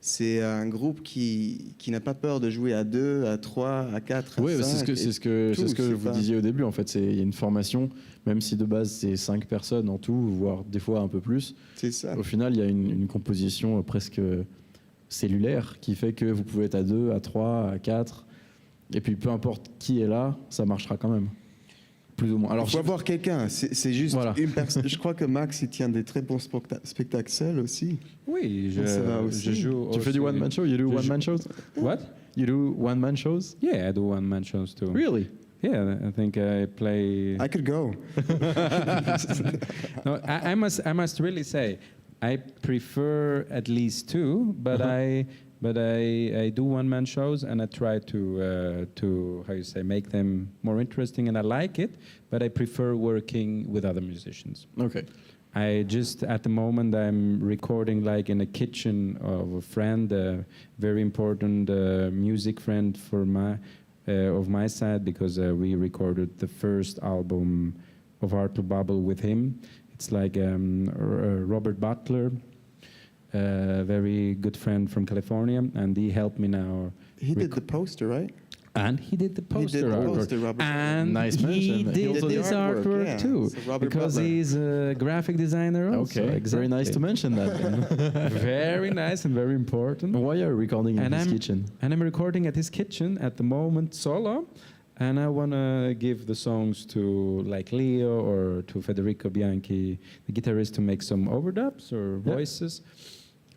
c'est un groupe qui n'a pas peur de jouer à 2, à 3, à 4, à 5. Oui, c'est ce que vous disiez au début. En fait, il y a une formation, même si de base c'est 5 personnes en tout, voire des fois un peu plus. C'est ça. Au final, il y a une composition presque cellulaire qui fait que vous pouvez être à 2, à 3, à 4. Et puis peu importe qui est là, ça marchera quand même. Plus ou moins. Alors, il faut avoir quelqu'un, c'est juste une personne. Je crois que Max, il tient des très bons spectacles seul aussi. Oui, je joue. Tu fais du one-man show? You do one-man shows? What? You do one-man shows? Yeah, I do one-man shows too. Really? Yeah, I think I play. I could go. No, I must really say, I prefer at least 2, but I do one-man shows and I try to how you say, make them more interesting, and I like it, but I prefer working with other musicians. Okay. I just, at the moment, I'm recording like in a kitchen of a friend, a very important music friend for of my side, because we recorded the first album of Art to Bubble with him. It's like Robert Butler, a very good friend from California, and he helped me now. He did the poster, right? And he did the poster, he did the poster, Robert. And nice he mention. did this artwork yeah. too, So because Butler. he's a graphic designer also. Okay, Exactly. very nice to mention that. Very nice and very important. Why are you recording in And his I'm- kitchen? And I'm recording at his kitchen at the moment solo, and I want to give the songs to like Leo or to Federico Bianchi, the guitarist, to make some overdubs or voices.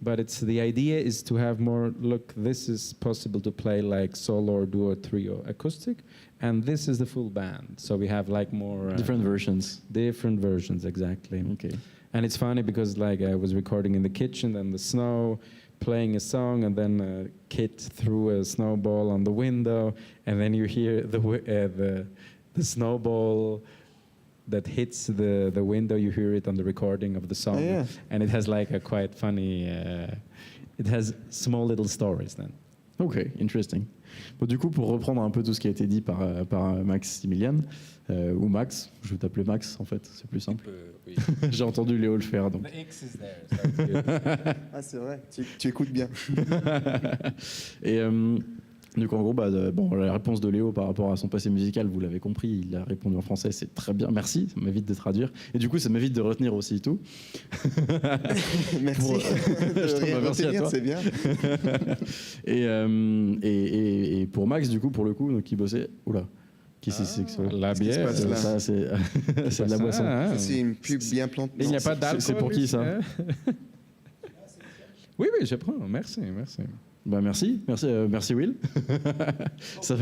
But the idea is to have more, look, this is possible to play like solo or duo, trio, acoustic, and this is the full band. So we have like more... Different versions. Different versions, exactly. Okay. And it's funny because like I was recording in the kitchen and the snow, playing a song, and then a kid threw a snowball on the window, and then you hear the snowball that hits the window. You hear it on the recording of the song, Yeah. and it has like a quite funny. It has small little stories then. Ok, interesting. Bon, du coup, pour reprendre un peu tout ce qui a été dit par Maximilian, ou Max, je vais t'appeler Max en fait, c'est plus simple. Oui. J'ai entendu Léo le faire donc. The X is there, so it's good. Ah, c'est vrai. Tu écoutes bien. Et Donc en gros, bon, la réponse de Léo par rapport à son passé musical, vous l'avez compris, il a répondu en français, c'est très bien, merci, ça m'évite de traduire. Et du coup, ça m'évite de retenir aussi tout. Merci. Merci à toi. C'est bien. et pour Max, du coup, pour le coup, donc, qui bossait... Oula, qu'est-ce que c'est que ça? La bière. passe là? Ça, c'est de la boisson. Ça, c'est une pub bien plantée. Il n'y a pas d'alcool. C'est pour qui, ça? Oui, je prends. Merci. Merci Will. ça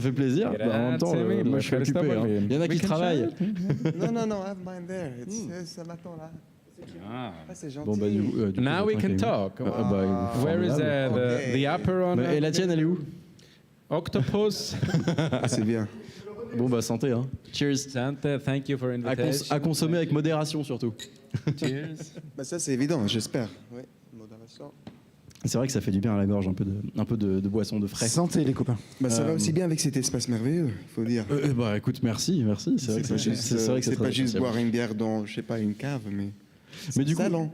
fait plaisir. En même temps, moi je suis occupé. Hein. Il y en a qui travaillent. Non, have mine there. Ça m'attend là. Ah, c'est gentil. Bon, du coup, Now we can talk. Where is the upper on? Et la tienne, elle est où? Octopus. C'est bien. Bon, santé. Hein. Cheers. Santa, thank you for invitation. À consommer avec modération surtout. Cheers. Ça c'est évident, j'espère. Oui, modération. C'est vrai que ça fait du bien à la gorge, un peu de boisson, de frais. Santé les copains. Ça va aussi bien avec cet espace merveilleux, il faut dire. Écoute, merci. C'est vrai que c'est pas juste boire une bière dans, je sais pas, une cave, mais du coup, salon.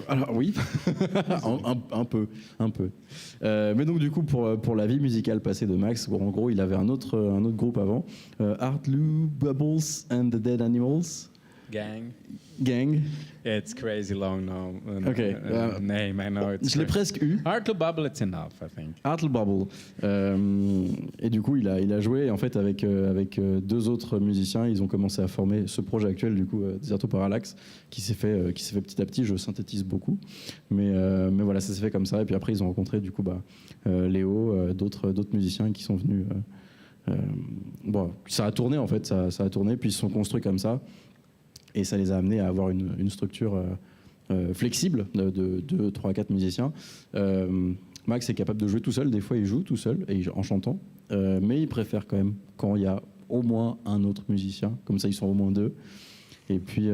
Alors oui, un peu. Mais donc du coup, pour la vie musicale passée de Max, où en gros, il avait un autre groupe avant, Art Lou Bubbles and the Dead Animals. Gang. It's crazy long now. Okay. Name, I know. Je l'ai presque eu. Art to Bubble, it's enough, I think. Art to Bubble. Et du coup, il a joué en fait avec deux autres musiciens. Ils ont commencé à former ce projet actuel, du coup, Deserto Parallax, qui s'est fait petit à petit. Je synthétise beaucoup, mais voilà, ça s'est fait comme ça. Et puis après, ils ont rencontré du coup Léo, d'autres musiciens qui sont venus. Ça a tourné en fait, ça a tourné. Puis ils se sont construits comme ça. Et ça les a amenés à avoir une structure flexible de 2, 3, 4 musiciens. Max est capable de jouer tout seul, des fois il joue tout seul en chantant, mais il préfère quand même quand il y a au moins un autre musicien, comme ça ils sont au moins 2. Et puis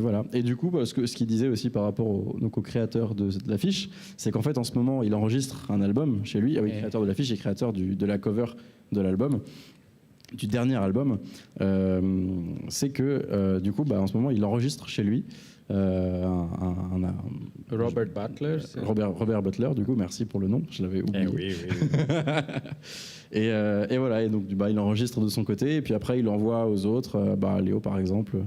voilà. Et du coup, ce qu'il disait aussi par rapport au créateur de l'affiche, c'est qu'en fait en ce moment il enregistre un album chez lui, créateur de l'affiche et créateur de la cover de l'album. Du dernier album, c'est que du coup, en ce moment, il enregistre chez lui Robert Butler. Robert Butler, du coup, merci pour le nom, je l'avais oublié. Oui. et voilà, et donc il enregistre de son côté, et puis après il envoie aux autres, Léo par exemple,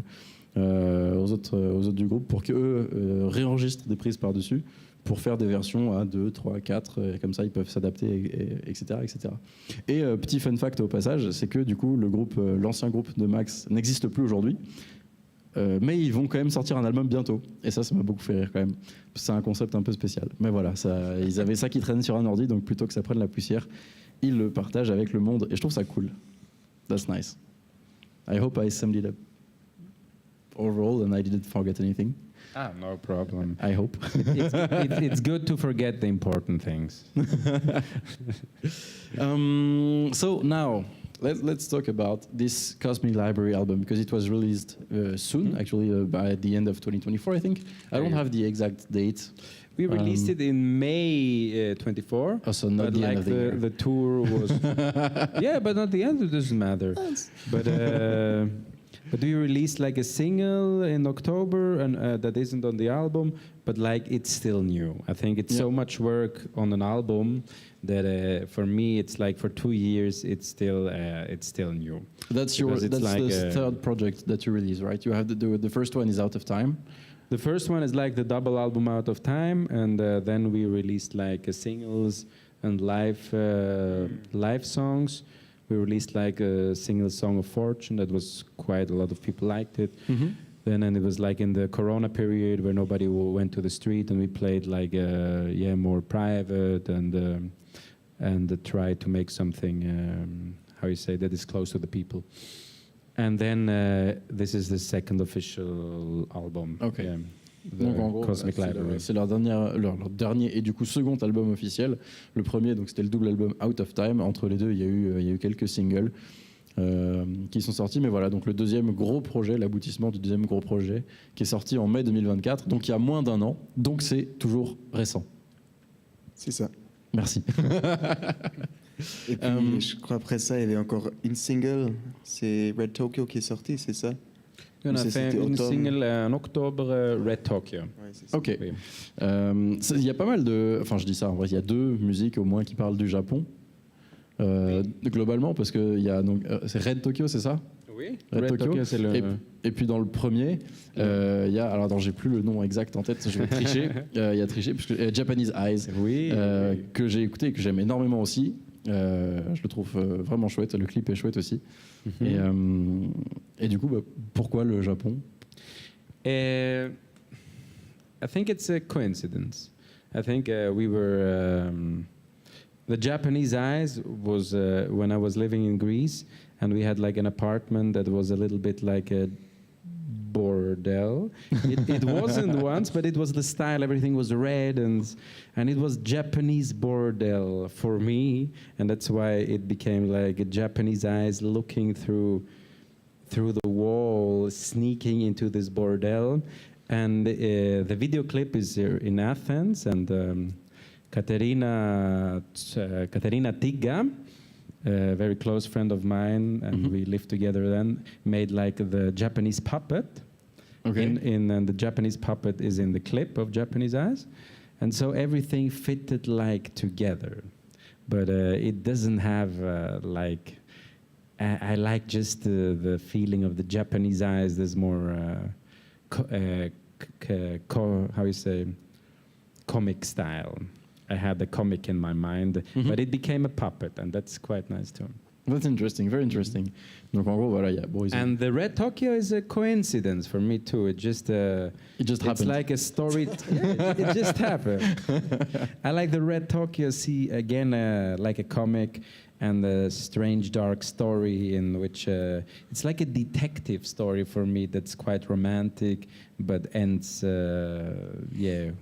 aux autres du groupe, pour qu'eux réenregistrent des prises par-dessus, pour faire des versions à 2, 3, 4, et comme ça ils peuvent s'adapter, etc. Et petit fun fact au passage, c'est que du coup l'ancien groupe de Max n'existe plus aujourd'hui, mais ils vont quand même sortir un album bientôt, et ça m'a beaucoup fait rire quand même. C'est un concept un peu spécial, mais voilà, ils avaient ça qui traînait sur un ordi, donc plutôt que ça prenne la poussière, ils le partagent avec le monde, et je trouve ça cool. That's nice. I hope I summed it up overall and I didn't forget anything. No problem. I hope. It's good to forget the important things. So now, let's talk about this Cosmic Library album, because it was released soon, actually by the end of 2024, I think. I don't have the exact date. We released it in May 24. So not the end of the year. The tour was... yeah, but not the end, it doesn't matter. But we released like a single in October, and that isn't on the album, but like it's still new. I think it's so much work on an album that for me it's like for 2 years it's still new. That's the third project that you release, right? You have the first one is Out of Time. The first one is like the double album Out of Time, and then we released like singles and live songs. We released like a single Song of Fortune that was quite a lot of people liked it. Mm-hmm. Then and it was like in the Corona period where nobody went to the street, and we played like more private and tried to make something that is close to the people. And then this is the second official album. Okay. Donc en gros, c'est leur dernier et du coup second album officiel. Le premier, donc c'était le double album Out of Time. Entre les deux, il y a eu quelques singles qui sont sortis, mais voilà, donc le deuxième gros projet, l'aboutissement du deuxième gros projet, qui est sorti en mai 2024, donc il y a moins d'1 an, donc c'est toujours récent. C'est ça. Merci. Et puis, je crois après ça, il y avait encore une single, c'est Red Tokyo qui est sorti, c'est ça? On a fait une single en octobre, Red Tokyo. Ouais, c'est ça. Ok. Oui. Il y a pas mal de... Enfin, je dis ça, en vrai, il y a 2 musiques au moins qui parlent du Japon. globalement, parce que il y a donc c'est Red Tokyo, c'est ça? Oui. Red Tokyo, c'est le. Et puis dans le premier, il y a, alors attends, j'ai plus le nom exact en tête, je vais tricher. Il y a triché, parce que Japanese Eyes, Oui. que j'ai écouté et que j'aime énormément aussi. Je le trouve vraiment chouette, le clip est chouette aussi. Et du coup, pourquoi le Japon? I think it's a coincidence. I think we were. The Japanese Eyes was when I was living in Greece, and we had like an apartment that was a little bit like a bordel. It wasn't once, but it was the style. Everything was red, and it was Japanese bordel for me, and that's why it became like a Japanese Eyes looking through the wall, sneaking into this bordel. And the video clip is here in Athens, and Katerina Tiga, a very close friend of mine, and we lived together then, made like the Japanese puppet. Okay. And the Japanese puppet is in the clip of Japanese Eyes. And so everything fitted like together. But it doesn't have like... I like just the feeling of the Japanese Eyes. There's more... how you say, comic style. I had the comic in my mind, but it became a puppet, and that's quite nice too. That's interesting, very interesting. Donc en gros, voilà, il y a Boys. And the Red Tokyo is a coincidence for me too. It just happened. It's like a story. It just happened. I like the Red Tokyo. See again, like a comic, and a strange dark story in which it's like a detective story for me. That's quite romantic, but ends It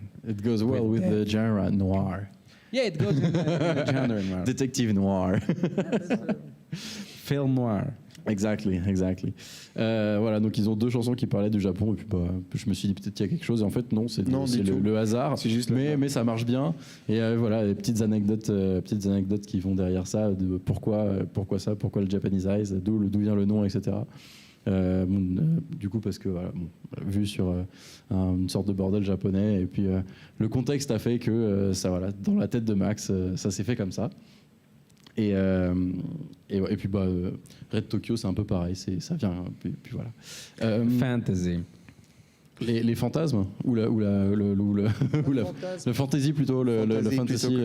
goes well with the genre noir. Yeah, it goes in the genre noir. Détective noir. Film noir. Exactly. Voilà, donc ils ont deux chansons qui parlaient du Japon, et puis je me suis dit peut-être qu'il y a quelque chose, et en fait non, c'est le hasard, C'est juste mais ça marche bien, et voilà, les petites anecdotes qui vont derrière ça, de pourquoi le Japanese Eyes, d'où vient le nom, etc. Du coup, parce que voilà, vu sur une sorte de bordel japonais, et puis le contexte a fait que ça, voilà, dans la tête de Max, ça s'est fait comme ça. Et puis Red Tokyo, c'est un peu pareil, ça vient, puis voilà. Fantasy. Les fantasmes ou le fantasy plutôt, le fantasy,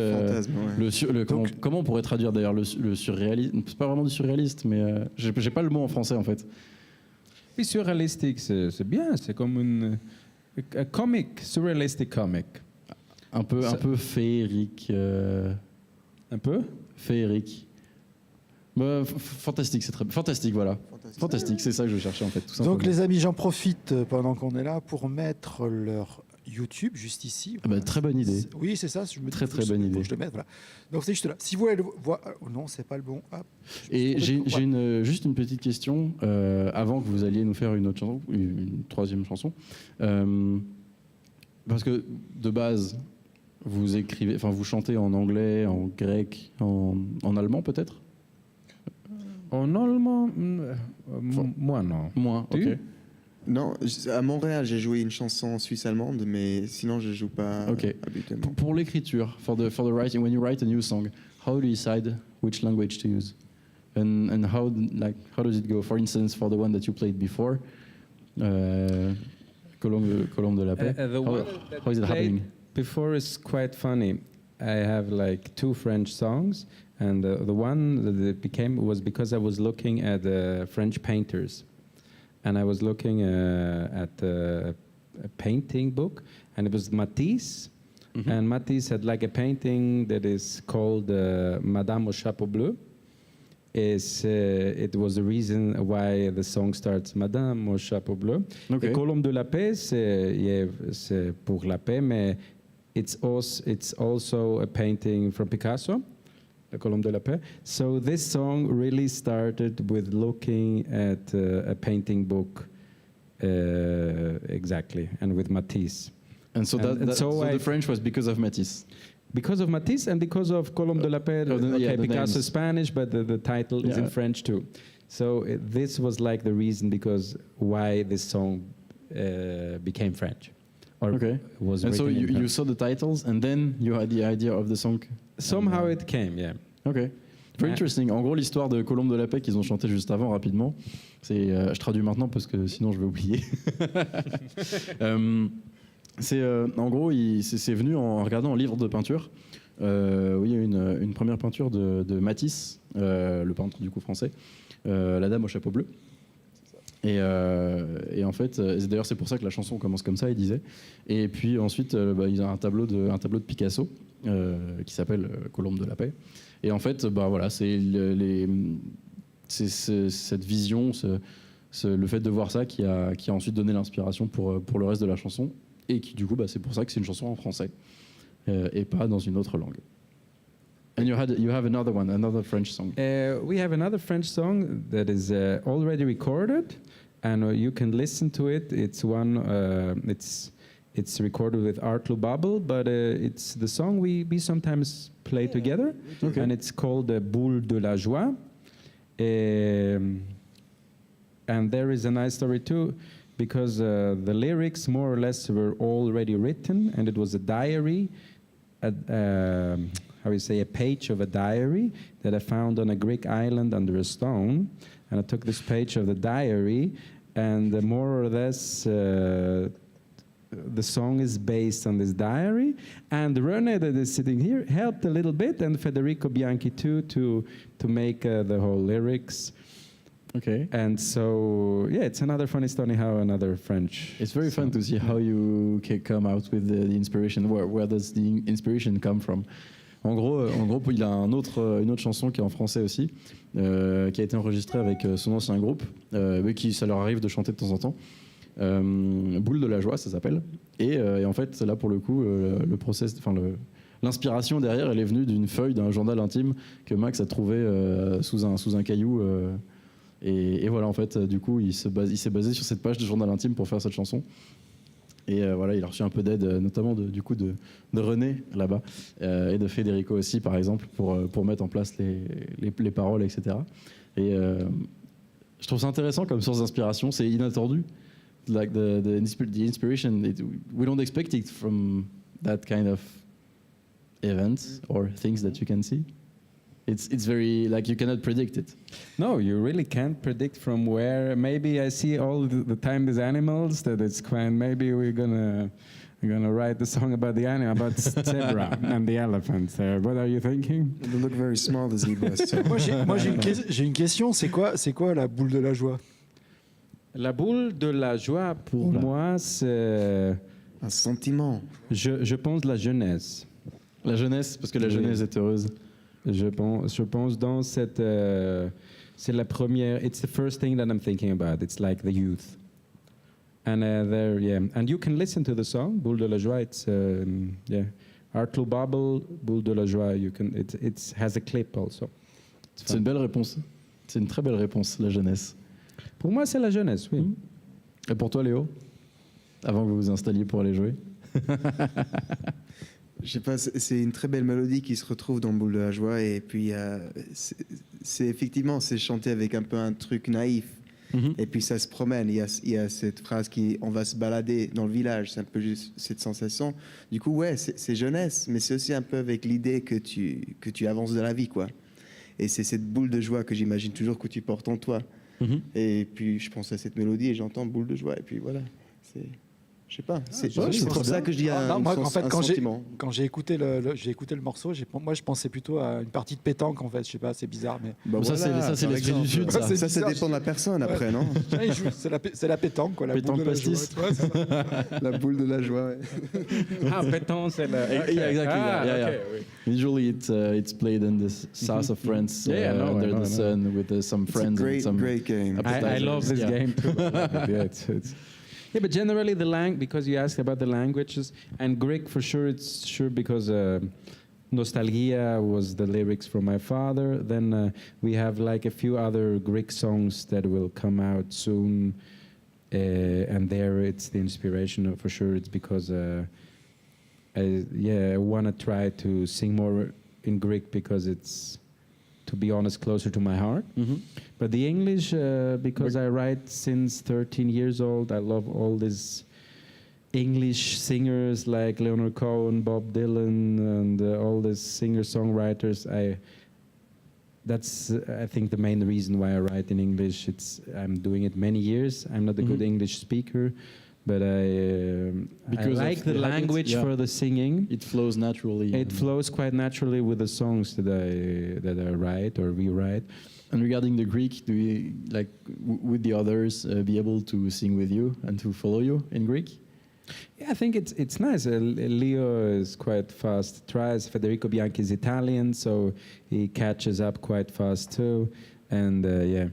comment on pourrait traduire d'ailleurs le surréalisme? C'est pas vraiment du surréaliste, mais j'ai pas le mot en français en fait. Puis surréalistique, c'est bien, c'est comme un comic, surrealistic comic. Un peu féerique. Un peu féerique. Fantastique, c'est très fantastique, voilà. Fantastique, c'est ça que je cherchais en fait, tout simplement. Donc les amis, j'en profite pendant qu'on est là pour mettre leur YouTube juste ici. Très bonne idée. Oui, c'est ça. Je me dis, très bonne idée. Faut que je le mette, voilà. Donc c'est juste là. Si vous voulez le voir, non, c'est pas le bon. Hop, et j'ai juste une petite question avant que vous alliez nous faire une autre chanson, une troisième chanson, parce que de base vous écrivez, enfin vous chantez en anglais, en grec, en allemand peut-être. En allemand, moi non. Moins, ok. Non, à Montréal, j'ai joué une chanson suisse-allemande, mais sinon, je joue pas habituellement. Pour l'écriture, for the writing, when you write a new song, how do you decide which language to use, and how does it go? For instance, for the one that you played before, Colombe de la Paix. How is it happening? Before is quite funny. I have like 2 French songs, and the one that it became was because I was looking at French painters. And I was looking at a painting book, and it was Matisse. And Matisse had like a painting that is called Madame au chapeau bleu. It was the reason why the song starts Madame au chapeau bleu. Okay. Et Colombe de la Paix, c'est pour la paix, mais it's also a painting from Picasso. The Colombe de la Paix. So this song really started with looking at a painting book, exactly, and with Matisse. And so the French was because of Matisse. Because of Matisse and because of Colombe de la Paix. Picasso is Spanish, but the title is in French too. So this was like the reason because why this song became French. Was and so you saw the titles, and then you had the idea of the song. Somehow it came, yeah. Okay. Very interesting. En gros, l'histoire de Colombe de la Paix qu'ils ont chanté juste avant, rapidement, c'est, je traduis maintenant parce que sinon je vais oublier. En gros, c'est venu en regardant un livre de peinture. Où il y a une première peinture de Matisse, le peintre du coup français, La Dame au chapeau bleu. Et en fait, d'ailleurs c'est pour ça que la chanson commence comme ça, il disait. Et puis ensuite, il y a un tableau de Picasso qui s'appelle Colombe de la Paix. Et en fait, voilà, c'est cette vision, le fait de voir ça qui a ensuite donné l'inspiration pour le reste de la chanson. Et qui du coup, c'est pour ça que c'est une chanson en français et pas dans une autre langue. And you have another French song. We have another French song that is already recorded, and you can listen to it. It's it's recorded with Artlo Bubble, but it's the song we sometimes play together, and it's called Boule de la Joie. And there is a nice story too, because the lyrics more or less were already written, and it was a diary. How you say, a page of a diary that I found on a Greek island under a stone. And I took this page of the diary, and more or less the song is based on this diary. And René, that is sitting here, helped a little bit, and Federico Bianchi too, to make the whole lyrics. Okay. And so, yeah, it's another funny story how another French. It's very fun to see how you can come out with the inspiration. Where does the inspiration come from? En gros, il a une autre chanson qui est en français aussi, qui a été enregistrée avec son ancien groupe, mais ça leur arrive de chanter de temps en temps. Boule de la Joie, ça s'appelle. Et en fait, là pour le coup, l'inspiration derrière, elle est venue d'une feuille d'un journal intime que Max a trouvé sous un caillou. Et voilà, en fait, du coup, il s'est basé sur cette page de journal intime pour faire cette chanson. Et voilà, il a reçu un peu d'aide, notamment de René là-bas, et de Federico aussi, par exemple, pour mettre en place les paroles, etc. Et je trouve ça intéressant comme source d'inspiration. C'est inattendu. Like the inspiration, we don't expect it from that kind of events or things that you can see. It's very, like, you cannot predict it. No, you really can't predict from where. Maybe I see all the time these animals that it's quite. Maybe we're gonna write the song about the animal, about zebra and the elephant. What are you thinking? They look very small, the zebras. So. Moi, j'ai une question. C'est quoi la boule de la joie? La boule de la joie, pour moi, c'est un sentiment. Je pense la jeunesse. La jeunesse, parce que la jeunesse est heureuse. Je pense dans cette, c'est la première. It's the first thing that I'm thinking about. It's like the youth, and and you can listen to the song Boule de la Joie. It's Artlo Bubble, Boule de la Joie. You can. It has a clip also. C'est une belle réponse. C'est une très belle réponse, la jeunesse. Pour moi, c'est la jeunesse, oui. Et pour toi, Léo, avant que vous vous installiez pour aller jouer? Je sais pas, c'est une très belle mélodie qui se retrouve dans Boule de la Joie, et puis c'est effectivement, c'est chanté avec un peu un truc naïf, et puis ça se promène. Il y a cette phrase on va se balader dans le village, c'est un peu juste cette sensation. Du coup, ouais, c'est jeunesse, mais c'est aussi un peu avec l'idée que tu avances dans la vie, quoi. Et c'est cette boule de joie que j'imagine toujours que tu portes en toi. Et puis je pense à cette mélodie et j'entends Boule de Joie, et puis voilà, c'est... Je sais pas, c'est pour ça que je dis un sentiment. Quand j'ai écouté le morceau, moi je pensais plutôt à une partie de pétanque, en fait. Je sais pas, c'est bizarre, mais ça c'est l'esprit du Sud. Ça dépend de la personne après, non? C'est la pétanque, quoi. La pétanque boule de la joie. La boule de la joie. Ouais. Ah, pétanque, c'est la. Exactly. Usually it's played in the south of France under the sun with some friends. It's a great game. I love this game too. Yeah, but generally the because you asked about the languages, and Greek for sure, it's sure because Nostalgia was the lyrics from my father. Then we have like a few other Greek songs that will come out soon, and there it's the inspiration for sure. It's because I want to try to sing more in Greek because it's, to be honest, closer to my heart. But the English, because I write since 13 years old, I love all these English singers like Leonard Cohen, Bob Dylan, and all these singer-songwriters. that's I think the main reason why I write in English. I'm doing it many years. I'm not a good English speaker, but I like the language for the singing. It flows naturally. It flows quite naturally with the songs that I write or rewrite. And regarding the Greek, do you, like, with the others, be able to sing with you and to follow you in Greek? Yeah, I think it's nice. Leo is quite fast. Tries. Federico Bianchi is Italian, so he catches up quite fast too. And yeah,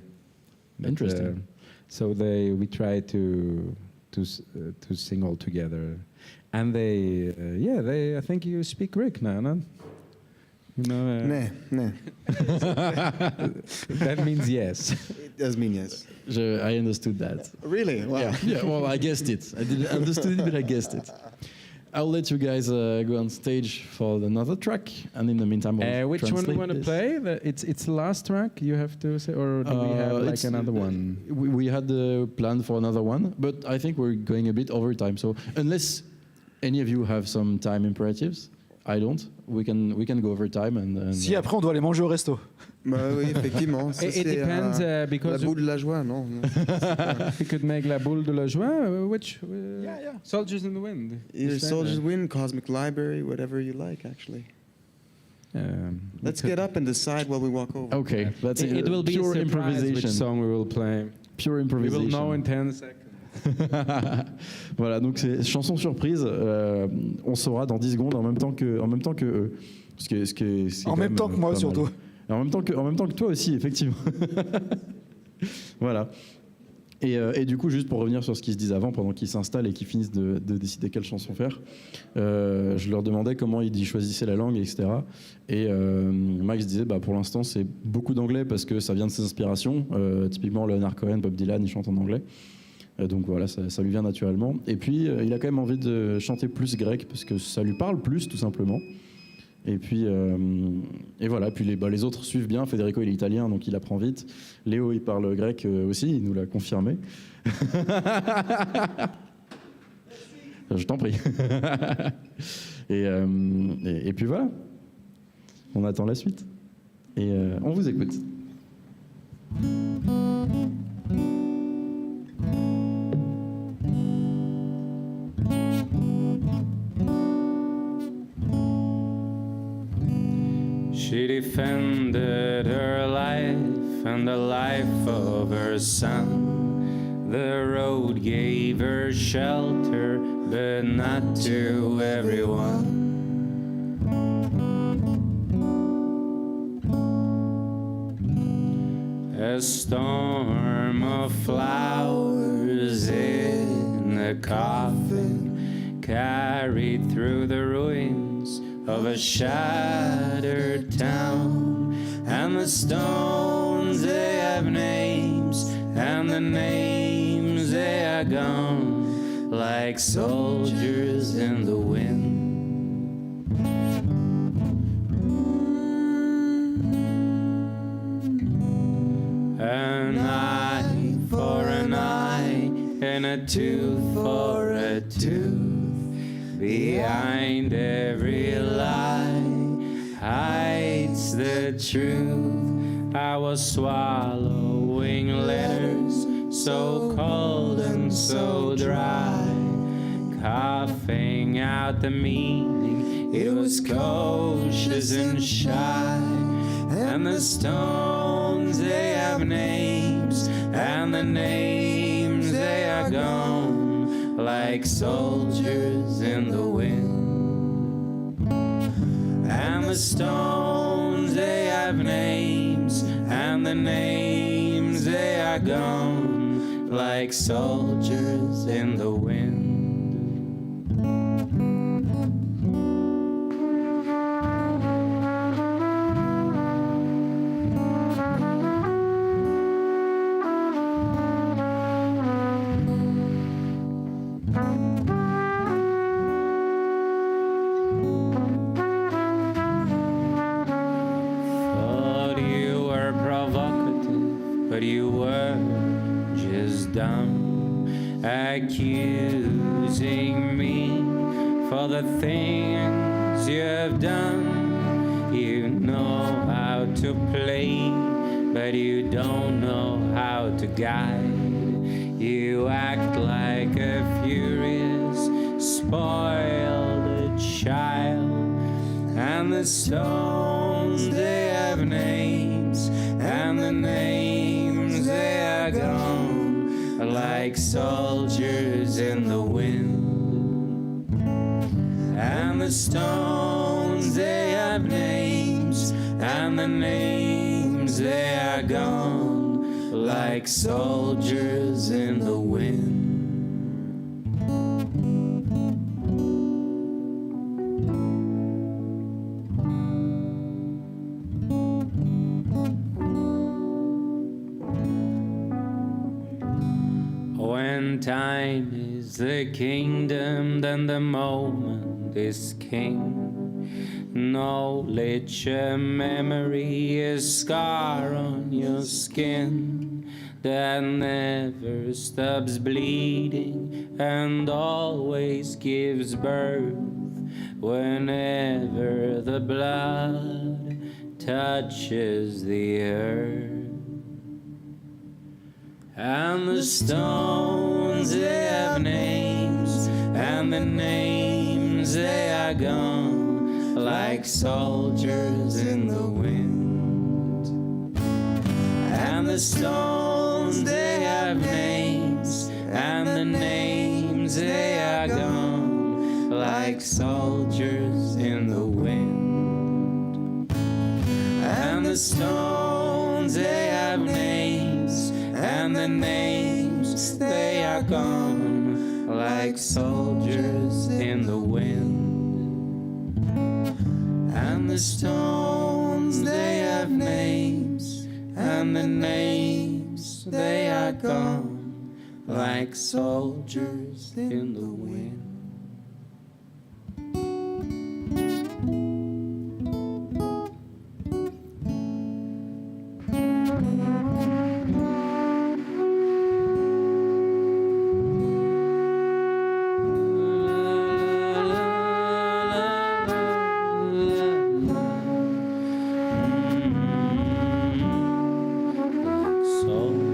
Interesting. So we try to sing all together, and they I think you speak Greek now, no? You know, Nah. that means yes. It does mean yes. I understood that. Really? Wow. Yeah, well, I guessed it. I didn't understood it, but I guessed it. I'll let you guys go on stage for another track, and in the meantime, I'll Which one do you want to this. play? It's the last track you have to say, or do we have like another one? We had planned for another one, but I think we're going a bit over time. So unless any of you have some time imperatives, I don't. We can go over time and Si après on doit aller manger au resto. Bah oui, effectivement. Ça, It c'est, depends la because boule de la joie, non? we could make La Boule de la Joie, which Yeah. Soldiers in the Wind. Either Is that, Soldier's Wind, Cosmic Library, whatever you like, actually. Let's get up and decide while we walk over. okay, that's It will be pure a surprise which improvisation. song we will play. Pure We improvisation. will know in 10 seconds. Voilà, donc c'est chanson surprise. On saura dans 10 secondes en même temps que eux. C'est En quand même temps que moi pas mal. surtout. Et en même temps que toi aussi, effectivement. Voilà. Et du coup, juste pour revenir sur ce qu'ils se disent avant, pendant qu'ils s'installent et qu'ils finissent de décider quelle chanson faire, je leur demandais comment ils choisissaient la langue, etc. Et Max disait, pour l'instant, c'est beaucoup d'anglais parce que ça vient de ses inspirations. Typiquement, Leonard Cohen, Bob Dylan, ils chantent en anglais. Donc voilà, ça lui vient naturellement. Et puis, il a quand même envie de chanter plus grec parce que ça lui parle plus, tout simplement. Et puis, et voilà. Puis les autres suivent bien. Federico, il est italien, donc il apprend vite. Léo, il parle grec aussi, il nous l'a confirmé. Je t'en prie. Et puis voilà. On attend la suite. Et on vous écoute. She defended her life and the life of her son. The road gave her shelter, but not to everyone. A storm of flowers in a coffin carried through the ruins of a shattered town, and the stones they have names, and the names they are gone, like soldiers in the wind. An eye for an eye, and a tooth for a tooth. Behind every lie hides the truth. I was swallowing letters so cold and so dry, coughing out the meaning. It was cautious and shy. And the stones, they have names, and the names, they are gone, like soldiers in the wind. And the stones, they have names, and the names, they are gone, like soldiers in the wind. But you were just dumb, accusing me for the things you have done. You know how to play but you don't know how to guide. You act like a furious, spoiled child. And the stones, they have names, and the names, they are gone, like soldiers in the wind. And the stones, they have names, and the names, they are gone, like soldiers in the wind. When time is the kingdom, then the moment is king. Knowledge, a memory, a scar on your skin that never stops bleeding and always gives birth whenever the blood touches the earth. And the stones, they have names, and the names, they are gone, like soldiers in the wind. And the stones, they have names, and the names, they are gone, like soldiers in the wind. And the stones, they have names, and the names, they are gone, like soldiers in the wind. And the stones, they have names, and the names, they are gone, like soldiers in the wind. Soldiers in the wind. La, la,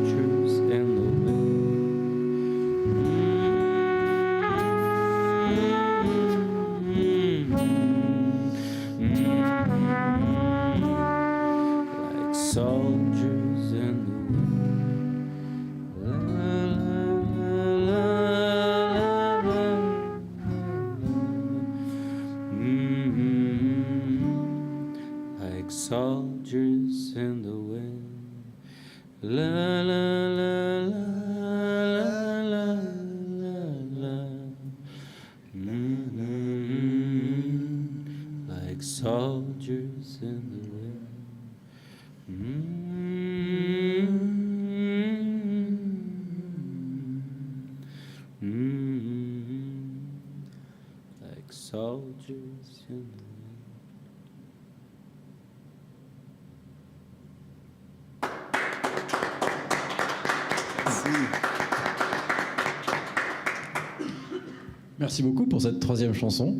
la, la, la. Like soldiers in the wind. La la la la la la la. Like soldiers in the wind. Like soldiers in the wind. Merci beaucoup pour cette troisième chanson.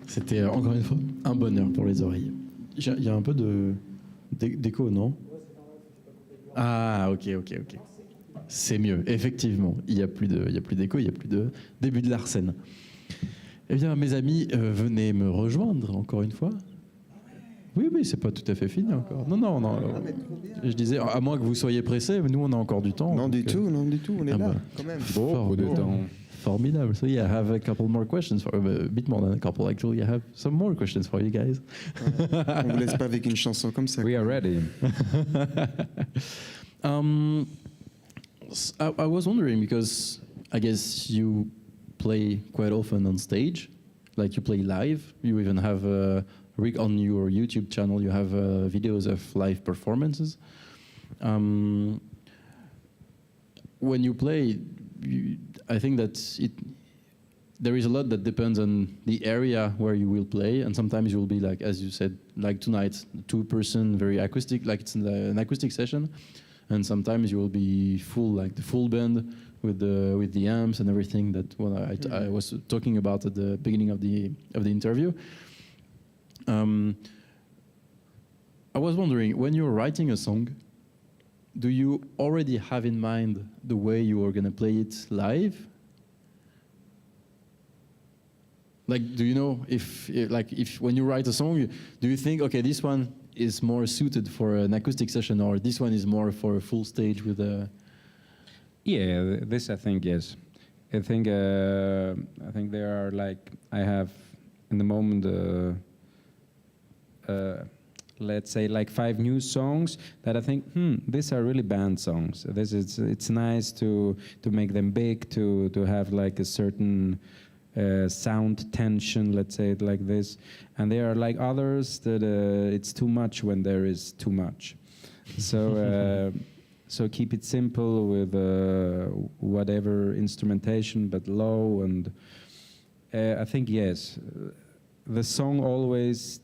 C'était encore une fois un bonheur pour les oreilles. Il y a un peu d'écho, non? Ah, ok. C'est mieux, effectivement. Il n'y a plus d'écho, il n'y a plus de début de l'arsène. Eh bien, mes amis, venez me rejoindre encore une fois. Oui, c'est pas tout à fait fini encore. Non. Je disais, à moins que vous soyez pressés, nous on a encore du temps. Non, du tout, on est là, quand même. Beaucoup de temps. Formidable. So yeah, I have a couple more questions for a bit more than a couple actually. I have some more questions for you guys. On vous laisse pas avec une chanson comme ça. We are ready. I was wondering because I guess you play quite often on stage, like you play live. You even have on your YouTube channel. You have videos of live performances. When you play, I think that there is a lot that depends on the area where you will play, and sometimes you will be like, as you said, like tonight, 2-person, very acoustic, like it's an acoustic session, and sometimes you will be full, like the full band with the amps and everything that I was talking about at the beginning of the interview. I was wondering, when you're writing a song, do you already have in mind the way you are going to play it live? Like, do you know if when you write a song, do you think, okay, this one is more suited for an acoustic session, or this one is more for a full stage with a... Yeah, this I think, yes. I think there are like, I have in the moment, let's say like 5 new songs that I think, these are really band songs. It's nice to make them big, to have like a certain sound tension, let's say it like this. And there are like others that it's too much when there is too much. So so keep it simple with whatever instrumentation, but low. And I think, yes, the song always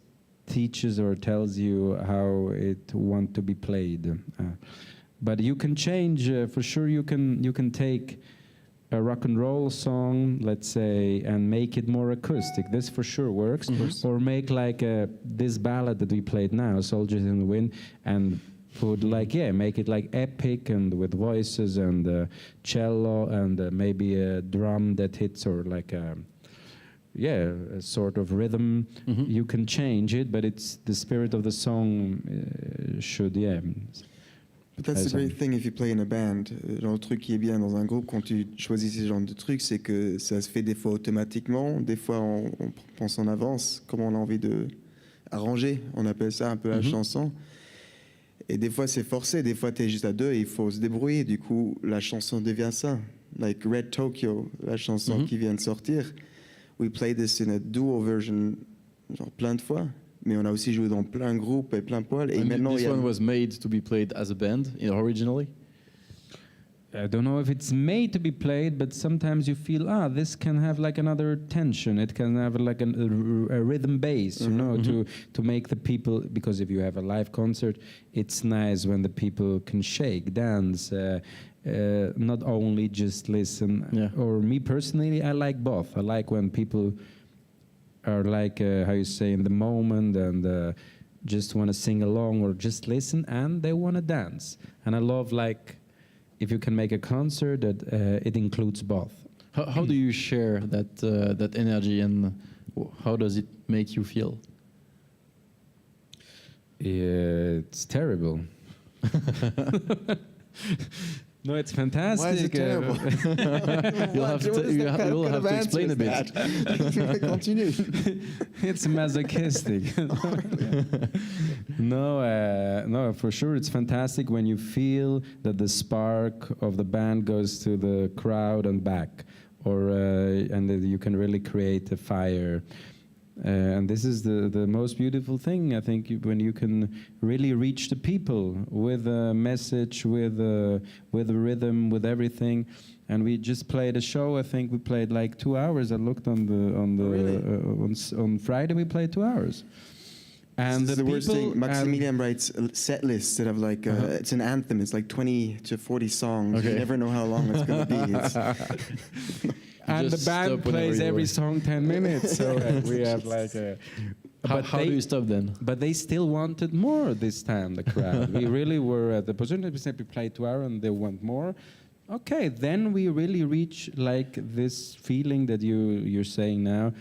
teaches or tells you how it wants to be played. But you can change, for sure you can take a rock and roll song, let's say, and make it more acoustic. This for sure works. Or make like this ballad that we played now, Soldiers in the Wind, and put like, make it like epic and with voices and cello and maybe a drum that hits, or like a sort of rhythm. You can change it, but it's the spirit of the song should, But that's the great thing if you play in a band. Genre, le truc qui est bien dans un groupe quand tu choisis ce genre de trucs, c'est que ça se fait des fois automatiquement, des fois on pense en avance, comment on a envie de arranger, on appelle ça un peu la chanson. Et des fois c'est forcé, des fois tu es juste à 2 et il faut se débrouiller, du coup la chanson devient ça. Like Red Tokyo, la chanson qui vient de sortir, we played this in a duo version genre plein de fois. Mais on a aussi joué dans plein de groupes et plein de poils. Et maintenant, this one was made to be played as a band originally? I don't know if it's made to be played, but sometimes you feel, this can have like another tension. It can have like a rhythm bass, you know, to make the people, because if you have a live concert, it's nice when the people can shake, dance, not only just listen. Yeah. Or me personally, I like both. I like when people are like, how you say, in the moment and just want to sing along or just listen, and they want to dance. And I love, like, if you can make a concert that it includes both. How do you share that energy, and how does it make you feel? It's terrible. No, it's fantastic. Why is it terrible? You'll have to explain a bit. Continue. It's masochistic. No, for sure it's fantastic when you feel that the spark of the band goes to the crowd and back, or and that you can really create a fire. And this is the most beautiful thing, I think, when you can really reach the people with a message, with a rhythm, with everything. And we just played a show. I think we played like 2 hours. I looked on on Friday. We played 2 hours. And this is the worst thing. Maximilian writes set lists that have like it's an anthem. It's like 20 to 40 songs. Okay. You never know how long it's going to be. And the band plays every song 10 minutes, so we have like a... How do you stop then? But they still wanted more this time, the crowd. We really were at the position that we played 2 hours and they want more. Okay, then we really reach like this feeling that you're saying now,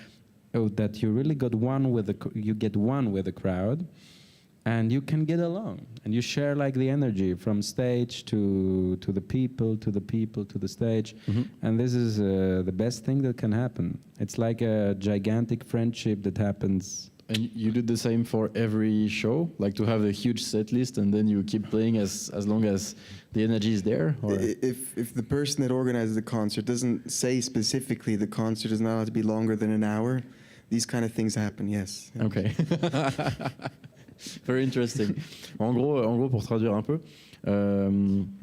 that you really get one with the crowd, and you can get along, and you share like the energy from stage to the people, to the stage, and this is the best thing that can happen. It's like a gigantic friendship that happens. And you do the same for every show, like to have a huge set list, and then you keep playing as long as the energy is there? Or? If the person that organizes the concert doesn't say specifically the concert is not allowed to be longer than an hour, these kind of things happen, yes. Okay. Very interesting. En gros, pour traduire un peu.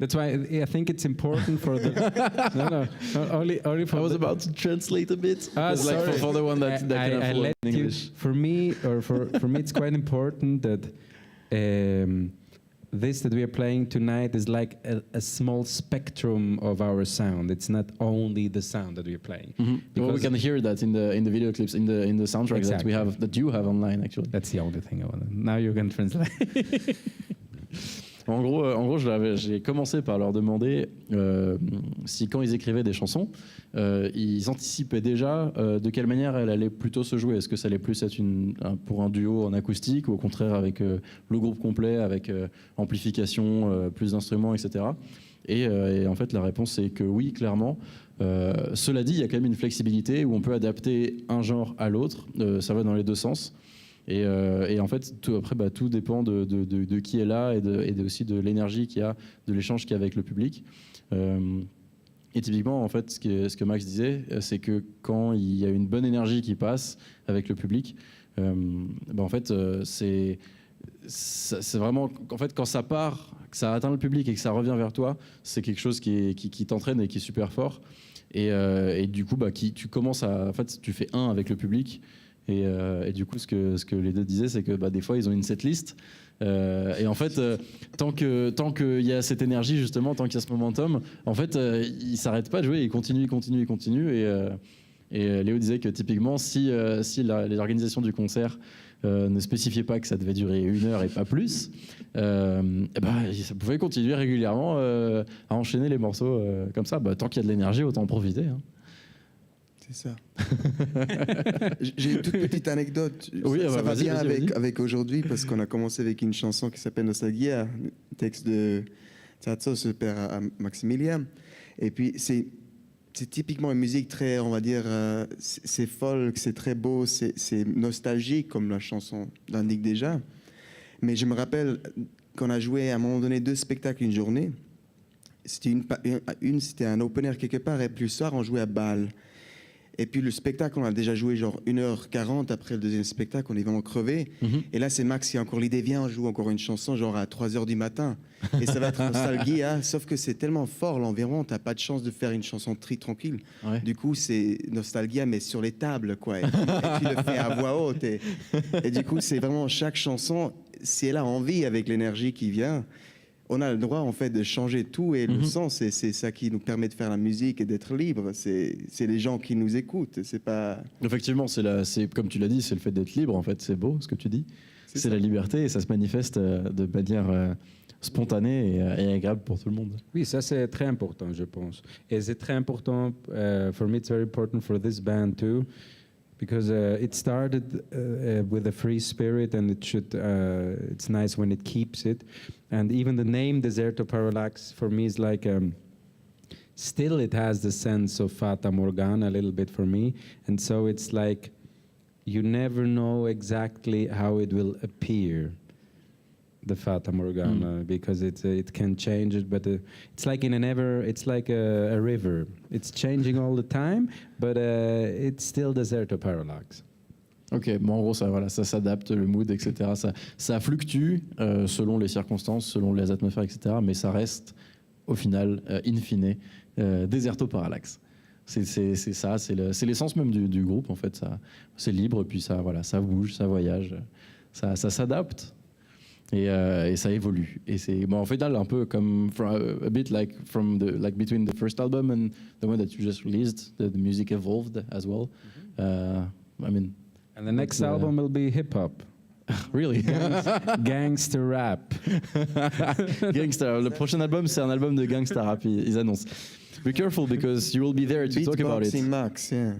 That's why I think it's important for the. only for. I was about to translate a bit. Sorry. Like for the one that can I let in you. English. For me, it's quite important that this that we are playing tonight is like a small spectrum of our sound. It's not only the sound that we are playing. Well, we can hear that in the video clips, in the soundtrack that you have online, actually. That's the only thing I want. Now you can translate. En gros, j'ai commencé par leur demander si quand ils écrivaient des chansons, ils anticipaient déjà de quelle manière elle allait plutôt se jouer. Est-ce que ça allait plus être pour un duo en acoustique ou au contraire avec le groupe complet, avec amplification, plus d'instruments, etc. Et en fait, la réponse c'est que oui, clairement. Cela dit, il y a quand même une flexibilité où on peut adapter un genre à l'autre. Ça va dans les deux sens. Et en fait, tout dépend de qui est là et aussi de l'énergie qu'il y a, de l'échange qu'il y a avec le public. Et typiquement, en fait, ce que Max disait, c'est que quand il y a une bonne énergie qui passe avec le public, en fait, c'est vraiment, en fait, quand ça part, que ça atteint le public et que ça revient vers toi, c'est quelque chose qui t'entraîne et qui est super fort. Et du coup, tu commences en fait, tu fais un avec le public. Et du coup, ce que les deux disaient, c'est que des fois, ils ont une setlist. Et en fait, tant qu'il y a cette énergie, justement, tant qu'il y a ce momentum, en fait, ils ne s'arrêtent pas de jouer, ils continuent. Et Léo disait que typiquement, si les organisations du concert ne spécifiaient pas que ça devait durer 1 heure et pas plus, ça pouvait continuer régulièrement à enchaîner les morceaux comme ça. Tant qu'il y a de l'énergie, autant en profiter. Hein. C'est ça. J'ai une toute petite anecdote. Oui, ça va bien vas-y. avec aujourd'hui parce qu'on a commencé avec une chanson qui s'appelle Nostalgia, texte de Tzortzatos, père Maximilian. Et puis c'est typiquement une musique très, on va dire, c'est folk, c'est très beau, c'est nostalgique comme la chanson l'indique déjà. Mais je me rappelle qu'on a joué à un moment donné 2 spectacles une journée. C'était un open air quelque part et puis le soir on jouait à Bâle. Et puis le spectacle, on a déjà joué genre 1h40 après le deuxième spectacle, on est vraiment crevé. Et là, c'est Max qui a encore l'idée, viens, on joue encore une chanson genre à 3h du matin. Et ça va être Nostalgia, sauf que c'est tellement fort l'environnement, t'as pas de chance de faire une chanson tranquille. Ouais. Du coup, c'est Nostalgia, mais sur les tables, quoi. Et tu le fais à voix haute. Et du coup, c'est vraiment chaque chanson, si elle a envie avec l'énergie qui vient, on a le droit en fait de changer tout et le sens, c'est ça qui nous permet de faire la musique et d'être libre. C'est les gens qui nous écoutent. C'est pas. Effectivement, c'est comme tu l'as dit, c'est le fait d'être libre. En fait, c'est beau ce que tu dis. C'est la liberté et ça se manifeste de manière spontanée et agréable pour tout le monde. Oui, ça c'est très important, je pense. Et c'est très important. For me, it's very important for this band too. Because it started with a free spirit, and it's nice when it keeps it. And even the name Deserto Parallax for me is like still it has the sense of Fata Morgana a little bit for me, and so it's like you never know exactly how it will appear, the Fata Morgana, because it can change it, but it's like it's like a river. It's changing all the time, but it's still Deserto Parallax. Ok, bon, en gros, ça s'adapte, le mood, etc. Ça fluctue selon les circonstances, selon les atmosphères, etc. Mais ça reste, au final, in fine, Deserto Parallax. C'est ça, c'est l'essence même du groupe, en fait. C'est libre, puis ça bouge, ça voyage, ça s'adapte. Et ça évolue. Et c'est en fait un peu comme a bit like between the first album and the one that you just released, the music evolved as well. I mean. And the next album will be hip hop. Really? Gangster rap. Gangster. Le prochain album, c'est un album de gangster rap. Ils annoncent. Be careful because you will be there to talk about it. Beatboxing Max, yeah.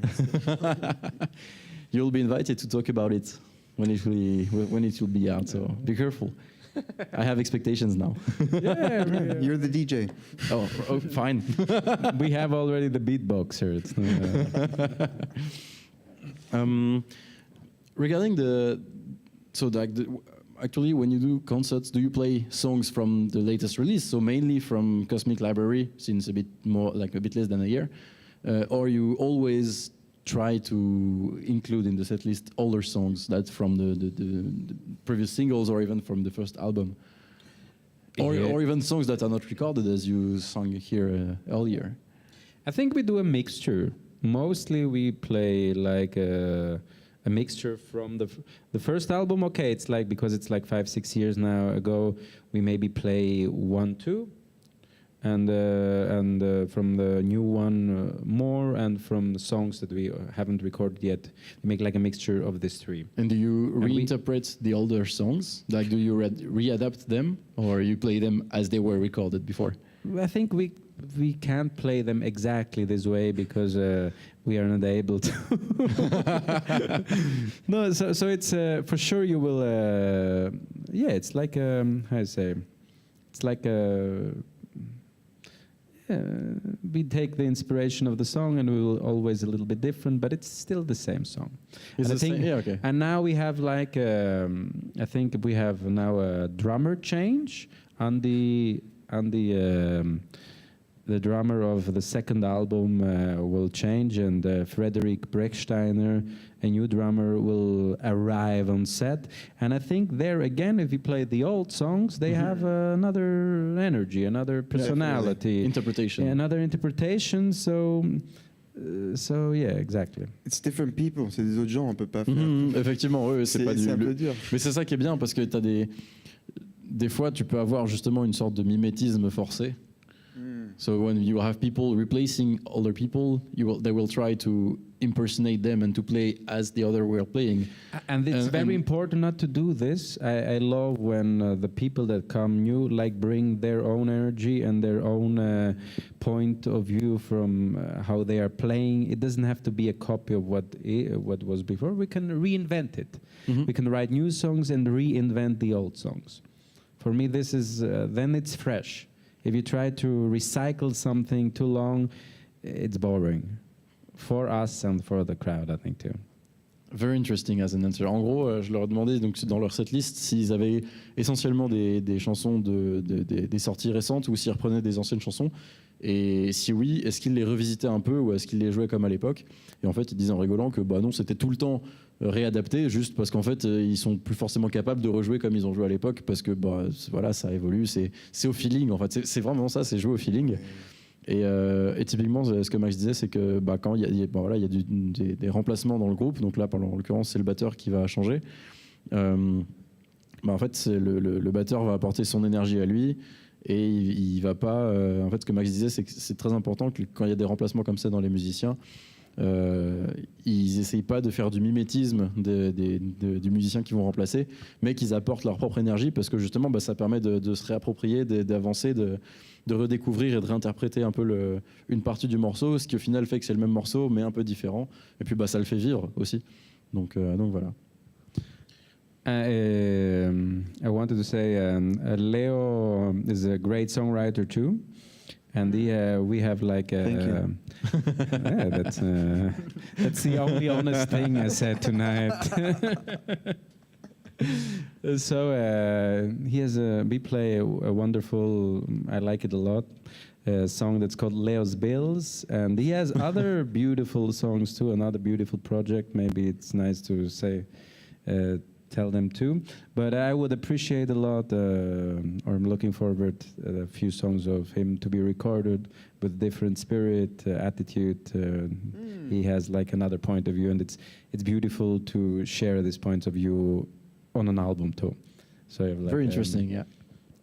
You will be invited to talk about it when it will be out. So be careful. I have expectations now. Yeah, you're the DJ. Oh, fine. We have already the beatboxer. Regarding actually, when you do concerts, do you play songs from the latest release? So mainly from Cosmic Library, since a bit less than a year, or you always try to include in the set list older songs that from the previous singles or even from the first album, or even songs that are not recorded as you sang here earlier? I think we do a mixture. Mostly we play like a mixture from the first album. Okay, it's like, because it's like 5-6 years now ago, we maybe play 1-2. and from the new one more, and from the songs that we haven't recorded yet. We make like a mixture of these three. And do you we- reinterpret the older songs? Like, do you readapt them, or you play them as they were recorded before? I think we can't play them exactly this way because we are not able to. No, so it's for sure you will. Yeah, it's like how I say, it's like we take the inspiration of the song and we will always a little bit different, but it's still the same song. Is And I it think- yeah, okay. And now we have like I think we have now a drummer change on the drummer of the second album will change, and Frederick Brecksteiner, a new drummer, will arrive on set. And I think there again, if you play the old songs, they have another energy, another personality, Interpretation. another interpretation. So yeah, exactly. It's different people, c'est des autres gens, on peut pas faire. Effectivement, oui, c'est pas du. un peu dur. Mais c'est ça qui est bien parce que t'as des fois, tu peux avoir justement une sorte de mimétisme forcé. So when you have people replacing other people, they will try to impersonate them and to play as the other were playing. And it's very important not to do this. I love when the people that come new like bring their own energy and their own point of view from how they are playing. It doesn't have to be a copy of what was before. We can reinvent it. We can write new songs and reinvent the old songs. For me, this is then it's fresh. If you try to recycle something too long, it's boring. For us and for the crowd, I think too. Very interesting as an answer. En gros, je leur ai demandé donc, dans leur setlist s'ils avaient essentiellement des chansons des sorties récentes ou s'ils reprenaient des anciennes chansons. Et si oui, est-ce qu'ils les revisitaient un peu ou est-ce qu'ils les jouaient comme à l'époque? Et en fait, ils disaient en rigolant que bah non, c'était tout le temps réadapté, juste parce qu'en fait, ils sont plus forcément capables de rejouer comme ils ont joué à l'époque parce que bah, voilà, ça évolue, c'est au feeling. En fait, c'est vraiment ça, c'est jouer au feeling. Et typiquement, ce que Max disait, c'est que bah, quand il y a des remplacements dans le groupe, donc là, en l'occurrence, c'est le batteur qui va changer. Bah, en fait, le batteur va apporter son énergie à lui. Et il va pas. En fait, ce que Max disait, c'est que c'est très important que quand il y a des remplacements comme ça dans les musiciens, ils n'essayent pas de faire du mimétisme du musicien qu'ils vont remplacer, mais qu'ils apportent leur propre énergie parce que justement, bah, ça permet de se réapproprier, d'avancer, de redécouvrir et de réinterpréter un peu une partie du morceau, ce qui au final fait que c'est le même morceau, mais un peu différent. Et puis, bah, ça le fait vivre aussi. Donc voilà. I wanted to say Leo is a great songwriter too, and we have like Thank you. Yeah, that's the only honest thing I said tonight. So we play a wonderful, I like it a lot, song that's called Leo's Bills, and he has other beautiful songs too, another beautiful project. Maybe it's nice to say. Tell them too, but I would appreciate a lot, or I'm looking forward a few songs of him to be recorded with different spirit, attitude. He has like another point of view, and it's beautiful to share this point of view on an album too. So you have like, Very interesting, yeah.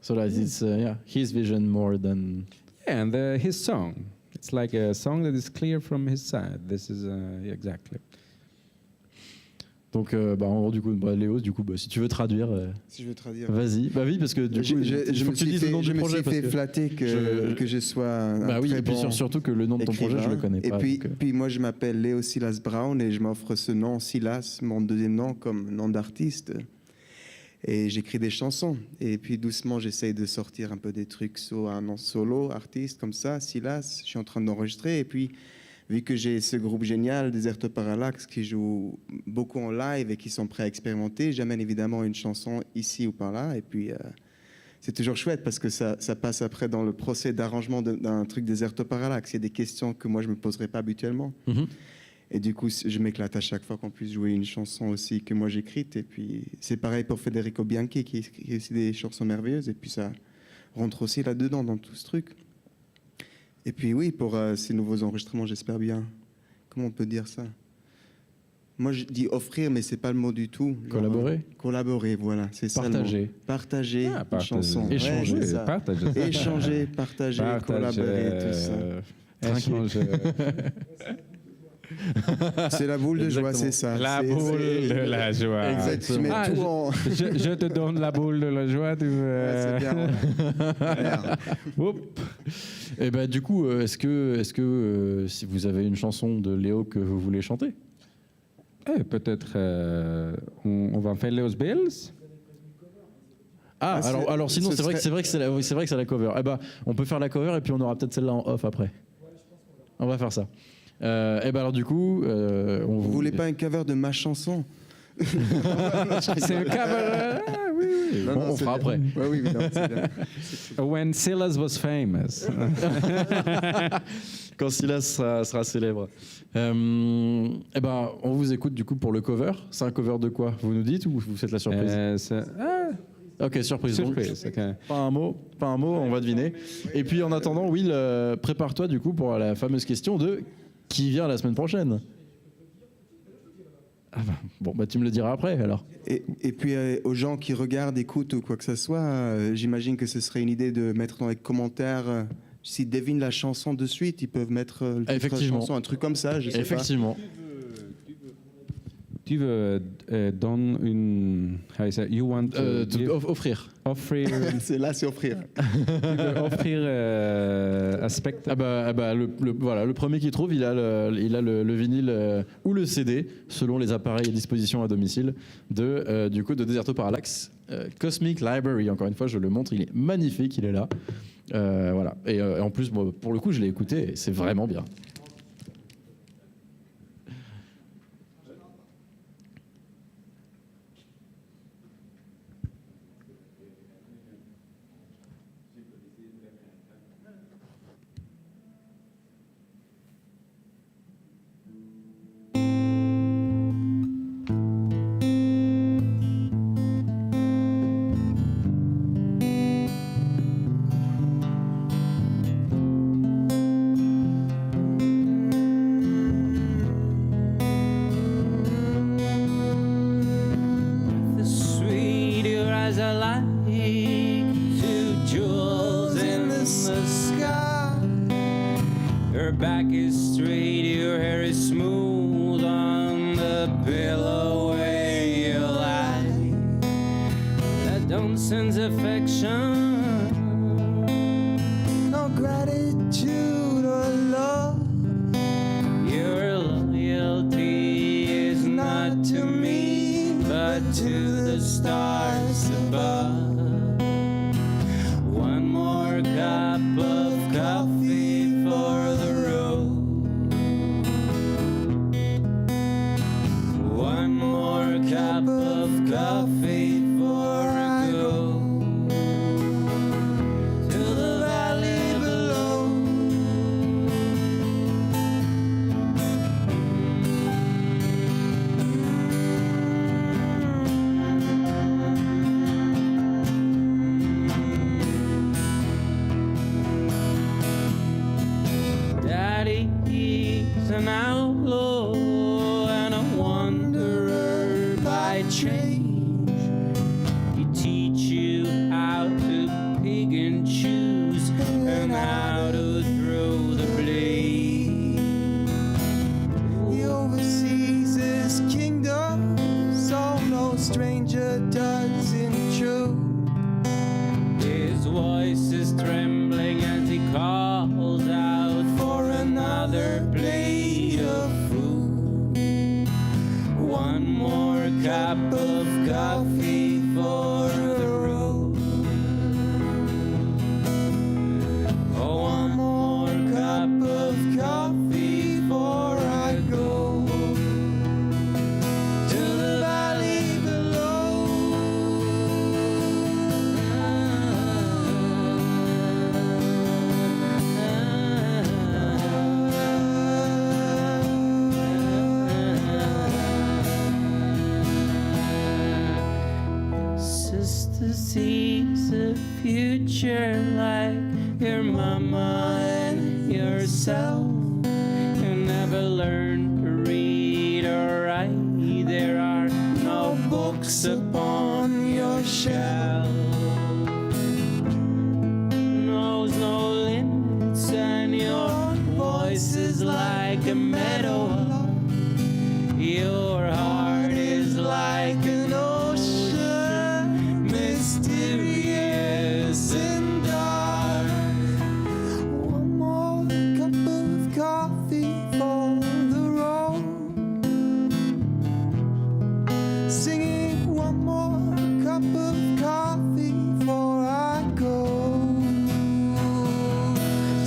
So that it's his vision more than. Yeah, and his song. It's like a song that is clear from his side. This is exactly. Donc, en gros, du coup, Léo, si tu veux traduire, Si je veux traduire. vas-y. Bah oui, parce que du coup, Je faut me que tu suis dises le nom fait, je du me projet. suis parce fait que flatter que je sois un bah oui, très et puis bon surtout que le nom de ton projet, je le connais pas. Et puis, donc, puis moi, je m'appelle Léo Silas Brown et je m'offre ce nom, Silas, mon deuxième nom, comme nom d'artiste. Et j'écris des chansons. Et puis doucement, j'essaye de sortir un peu des trucs sur un nom solo, artiste, comme ça, Silas. Je suis en train d'enregistrer. Et puis, vu que j'ai ce groupe génial, Deserto Parallax, qui joue beaucoup en live et qui sont prêts à expérimenter, j'amène évidemment une chanson ici ou par là. Et puis, c'est toujours chouette parce que ça passe après dans le procès d'arrangement d'un truc Deserto Parallax. Il y a des questions que moi, je ne me poserais pas habituellement. Et du coup, je m'éclate à chaque fois qu'on puisse jouer une chanson aussi que moi j'écrite. Et puis, c'est pareil pour Federico Bianchi qui écrit aussi des chansons merveilleuses. Et puis, ça rentre aussi là-dedans, dans tout ce truc. Et puis, oui, pour ces nouveaux enregistrements, j'espère bien. Comment on peut dire ça? Moi, je dis offrir, mais c'est pas le mot du tout. Collaborer. Collaborer, voilà, c'est ça. Partager. Le mot. Partager une partager. chanson. Échanger. Ouais, c'est ça. Partager. Échanger, partager, collaborer, tout ça. Échanger. C'est la boule de joie, c'est ça. La C'est- boule c'est- de la joie. Exact, tu mets Ah, tout en... je te donne la boule de la joie. Tu veux... Ouais, c'est bien. Merde. Oups. Et bah, du coup, est-ce que si vous avez une chanson de Léo que vous voulez chanter? Peut-être on va faire les Bills. Ah, Ah, alors sinon, ce c'est vrai que serait- c'est la cover. Eh ben, on peut faire la cover et puis on aura peut-être celle-là en off après. On va faire ça. Et ben alors du coup, Vous voulez pas un cover de ma chanson? C'est un cover. Oui, oui. Non, non, on c'est fera bien. après. Ouais, oui, non, c'est bien. When Silas was famous. Quand Silas sera célèbre. Eh ben, on vous écoute du coup pour le cover. C'est un cover de quoi? Vous nous dites ou vous faites la surprise? Ok, surprise. Donc, Surprise. Ok. pas un mot, on va deviner. Et puis en attendant, Will, prépare-toi du coup pour la fameuse question de qui vient la semaine prochaine. Ah bah, bon, bah tu me le diras après alors. Et puis aux gens qui regardent, écoutent ou quoi que ce soit, j'imagine que ce serait une idée de mettre dans les commentaires, s'ils devinent la chanson de suite, ils peuvent mettre le titre de la Effectivement. chanson, un truc comme ça, je sais Effectivement. Tu veux donner une. How you say? You want to give- Offrir. offrir. pas. C'est là, c'est offrir. Tu veux offrir un spectacle. Ah bah, voilà, le premier qui trouve, il a le vinyle ou le CD, selon les appareils à disposition à domicile, du coup, de Deserto Parallax. Cosmic Library, encore une fois, je le montre, il est magnifique, il est là. Voilà. Et en plus, moi, pour le coup, je l'ai écouté et c'est vraiment bien. The sweeter as I like two jewels in the sky. Her back is straight, your hair is smooth on the pillow where you lie. That don't sense affection, no gratitude or love. Your loyalty is not to me, but to the stars above. One more cup of coffee for the road. One more cup of coffee before I go to the valley below. Daddy's an outlaw and a wanderer by change. He teach you how to pick and choose and how to throw the blade. He oversees his kingdom, so no stranger does intrude. His voice is trembling as he calls out for another plate of food. One more cup of coffee for the road. Oh, one more cup of coffee before I go to the valley below. Sister sees the future like your mama and yourself. You never learn to read or write. books upon your shelf. Knows no limits, and your voice is like a meadow. Your heart is like an ocean, mysterious and dark. One more cup of coffee for the road. Singing one more cup of coffee before I go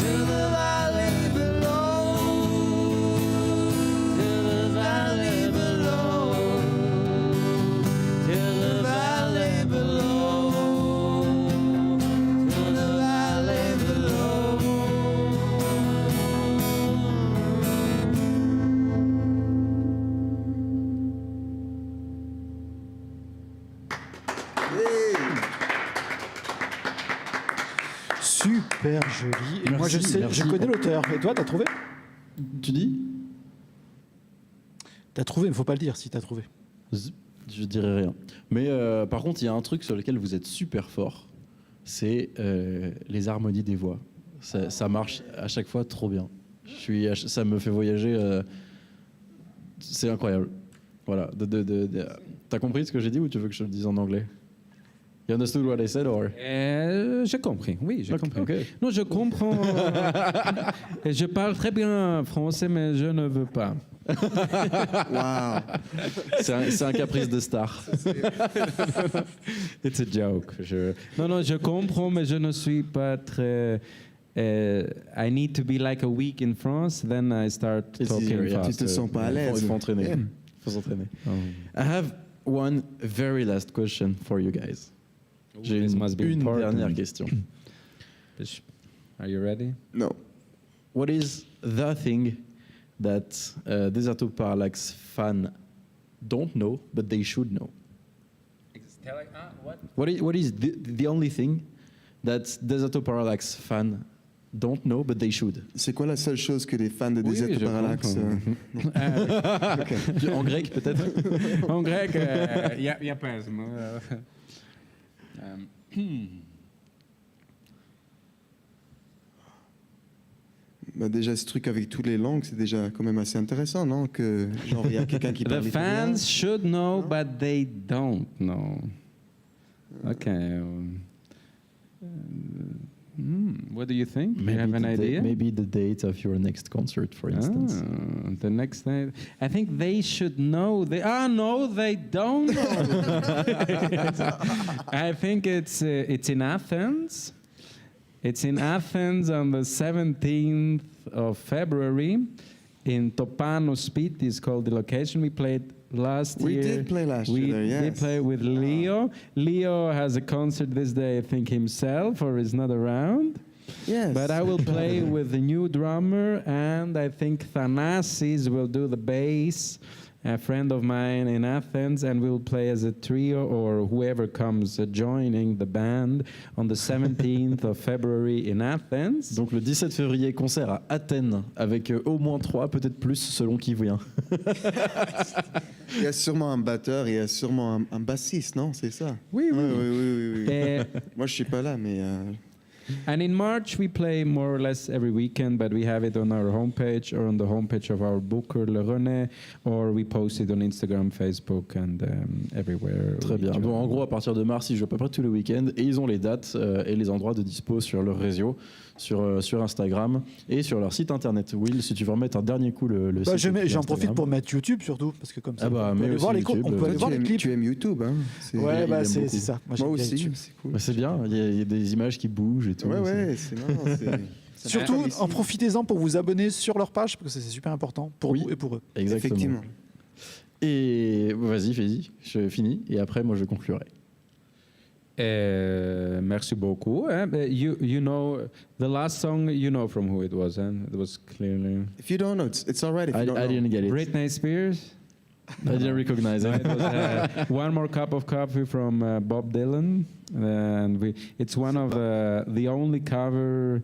to the valley below. To the valley below. To the valley below. To the valley below. Super joli. Et moi, je Merci, sais, merci. je connais l'auteur. Et toi, t'as trouvé? Tu dis? T'as trouvé, mais faut pas le dire si t'as trouvé. Je dirais rien. Mais par contre, il y a un truc sur lequel vous êtes super fort, c'est les harmonies des voix. Ça marche à chaque fois trop bien. Ça me fait voyager. C'est incroyable. Voilà. T'as compris ce que j'ai dit ou tu veux que je le dise en anglais? You understood what I said or? J'ai compris, oui, j'ai compris. Ok. Non, je comprends. Et je parle très bien français, mais je ne veux pas. Wow. C'est un caprice de star. It's a joke. Non, je comprends, mais je ne suis pas très... I need to be like a week in France, then I start It's talking easier, yeah. Tu faster. te sens pas à Il l'aise. faut entraîner. Faut s'entraîner. Oh. I have one very last question for you guys. J'ai This must be une important. dernière question. Are you ready? No. What is the thing that Deserto Parallax fan don't know but they should know? What is the only thing that Deserto Parallax fan don't know but they should? C'est quoi la seule chose que les fans de Oui, Deserto je Parallax comprends. En grec peut-être? En grec, il y a pas ce mot. Bah déjà, ce truc avec toutes les langues, c'est déjà quand même assez intéressant, non? Que genre il y a quelqu'un qui The parle italien. fans should know, but they don't know. Okay. What do you think? Do you have an idea? Maybe the date of your next concert, for instance. The next day, I think they should know. No, they don't know. I think it's in Athens. It's in Athens on the 17th of February in Topano Spiti is called the location. We played last We year. did play last We year there, yes. did play with Leo. Leo has a concert this day, I think himself, or is not around. Yes. But I will play with the new drummer, and I think Thanasis will do the bass, a friend of mine in Athens, and we'll play as a trio or whoever comes joining the band on the 17th of February in Athens. Donc le 17 février, concert à Athènes avec au moins 3, peut-être plus selon qui vient. Il y a sûrement un batteur, il y a sûrement un bassiste, non? C'est ça? Oui, oui. Oui. Uh, Moi, je suis pas là, mais And in March, we play more or less every weekend, but we have it on our homepage or on the homepage of our booker, Le René, or we post it on Instagram, Facebook, and everywhere. Très bien. Bon, en gros, à partir de mars, ils jouent à peu près tous les week-ends et ils ont les dates et les endroits de dispo sur leur réseau, sur Instagram et sur leur site internet. Will, si tu veux remettre un dernier coup le Bah, site et puis j'en profite Instagram. pour mettre YouTube surtout, parce que comme ça, Ah bah, on peut mais aller aussi voir les YouTube, on peut toi, aller voir les clips. tu aimes YouTube, hein? Ouais, il bah aime c'est beaucoup. ça. Moi j'aime bien aussi, YouTube. c'est cool. Bah, c'est bien, il y a des images qui bougent et tout. Ouais, c'est marrant. c'est- Surtout, Comme ici. en profitez-en pour vous abonner sur leur page, parce que c'est super important pour Oui. vous et pour eux. Exactement. Effectivement. Et vas-y, je finis et après moi je conclurai. Merci beaucoup. You know, the last song, you know from who it was, and it was clearly If you don't know, it's all right if you don't I know. didn't get it. Britney Spears. I didn't recognize It it. was One More Cup of Coffee from Bob Dylan, and it's one of the only cover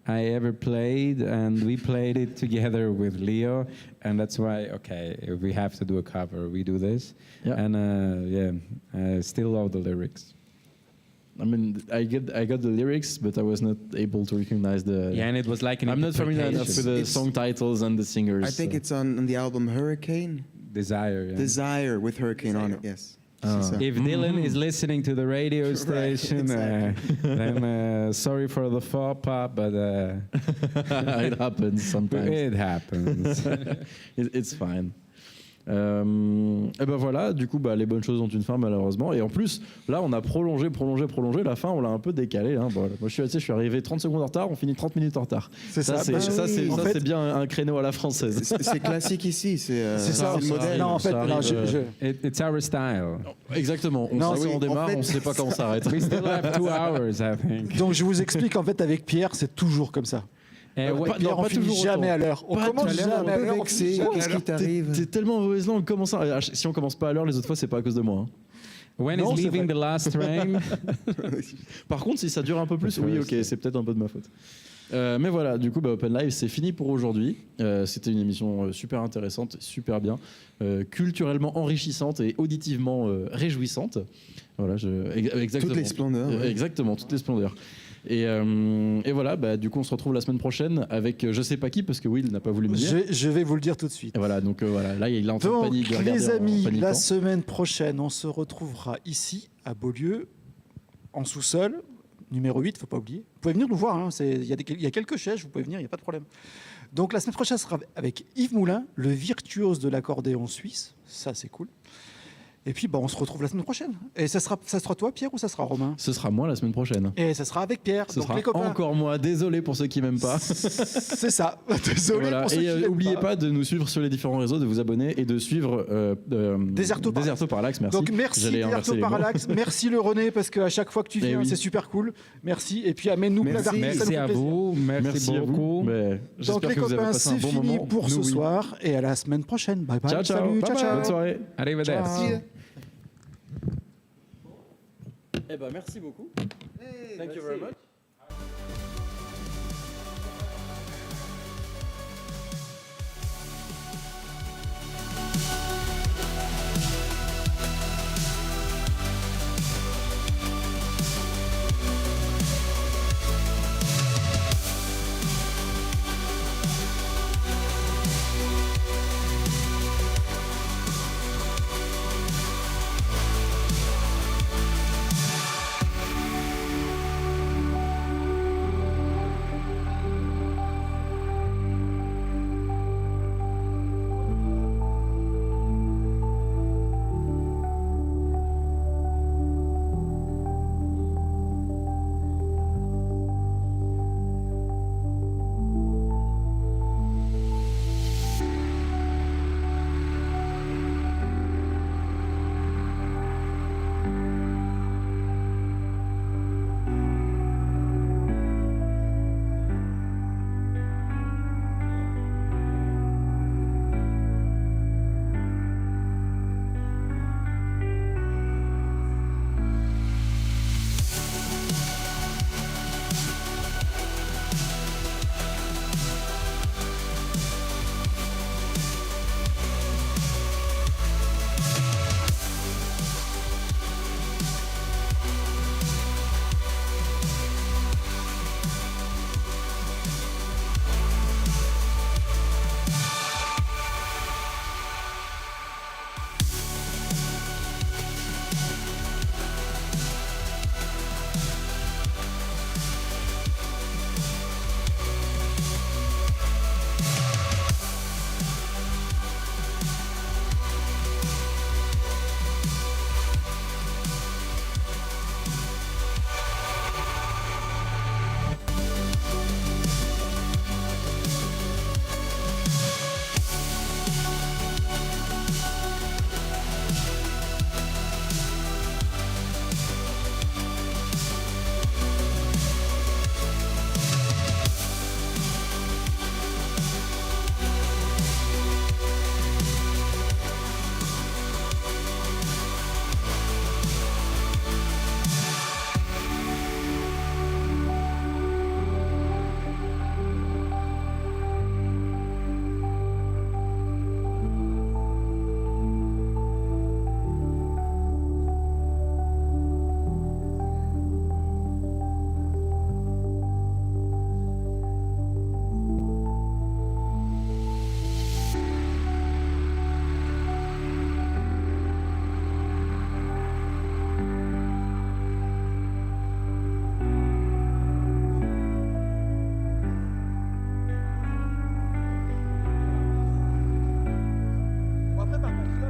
I ever played, and we played it together with Leo, and that's why, okay, if we have to do a cover, we do this. Yeah. And I still love the lyrics. I mean, I got the lyrics, but I was not able to recognize the. Yeah, and it was like an I'm not familiar enough with the It's- song titles and the singers. I think so. it's on the album Hurricane. Desire. Yeah. Desire with Hurricane on it. Yes. Ah. C'est ça. If Dylan is listening to the radio station, then sorry for the faux pas, but It happens sometimes. it happens. It's fine. Et ben voilà, du coup, les bonnes choses ont une fin malheureusement. Et en plus, là, on a prolongé. La fin, on l'a un peu décalé. Hein. Bon, moi, je suis arrivé 30 secondes en retard, on finit 30 minutes en retard. C'est ça. C'est, Bah, ça, oui. c'est, En ça, fait- c'est bien un créneau à la française. C'est classique ici. C'est ça, le ça modèle. Non, en fait, Ça non, arrive, It's our style. Exactement. On Non, sait oui, où on démarre, en fait- on sait pas quand on s'arrête. We still have 2 hours, I think. Donc je vous explique, en fait, avec Pierre, c'est toujours comme ça. What- Pierre, on finit toujours jamais autant. à l'heure. On Pas commence tout à l'heure, jamais à l'heure. on vexé. finit jamais à Qu'est-ce l'heure. qui t'arrive? T'es tellement mauvaise langue, comment ça? Si on commence pas à l'heure, les autres fois, c'est pas à cause de moi. Hein. When Non, is c'est leaving vrai. the last train? Par contre, si ça dure un peu plus, oui, ok, c'est peut-être un peu de ma faute. Mais voilà, du coup, Open Live, c'est fini pour aujourd'hui. C'était une émission super intéressante, super bien, culturellement enrichissante et auditivement réjouissante. Voilà, exactement. Toutes les splendeurs. ouais. Exactement, toutes les splendeurs. Et voilà, du coup, on se retrouve la semaine prochaine avec je sais pas qui, parce que Will n'a pas voulu me dire. Je vais vous le dire tout de suite. Et voilà, donc voilà, là, il est en train de Donc, paniquer. de regarder les en amis, paniquant. la semaine prochaine, on se retrouvera ici, à Beaulieu, en sous-sol, numéro 8, faut pas oublier. Vous pouvez venir nous voir, hein, il y a quelques chaises, vous pouvez venir, il n'y a pas de problème. Donc la semaine prochaine sera avec Yves Moulin, le virtuose de l'accordéon suisse, ça c'est cool. Et puis on se retrouve la semaine prochaine. Et ça sera toi Pierre ou ça sera Romain? Ce sera moi la semaine prochaine. Et ça sera avec Pierre. Ce Donc sera les copains, encore moi, désolé pour ceux qui m'aiment pas. c'est ça. Désolé Voilà. pour ceux Et qui l'aiment n'oubliez pas de nous suivre sur les différents réseaux, de vous abonner et de suivre Deserto Parallax. Merci. Donc merci J'allais inverser Deserto les mots. Parallax, merci le René parce qu'à chaque fois que tu Eh viens oui. c'est super cool. Merci et puis amène-nous plein Merci. d'artistes. ça nous Merci fait à plaisir. vous. Merci à vous. beaucoup. Mais Donc j'espère les que vous avez copains, passé un c'est bon fini moment. pour Nous, ce oui. soir et à la semaine prochaine. Bye bye. Ciao, ciao. Salut, Bye ciao, bye. ciao. Bonne soirée. Arrivederci. Eh ben merci beaucoup. Thank you very much.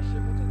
montage, c'est monté.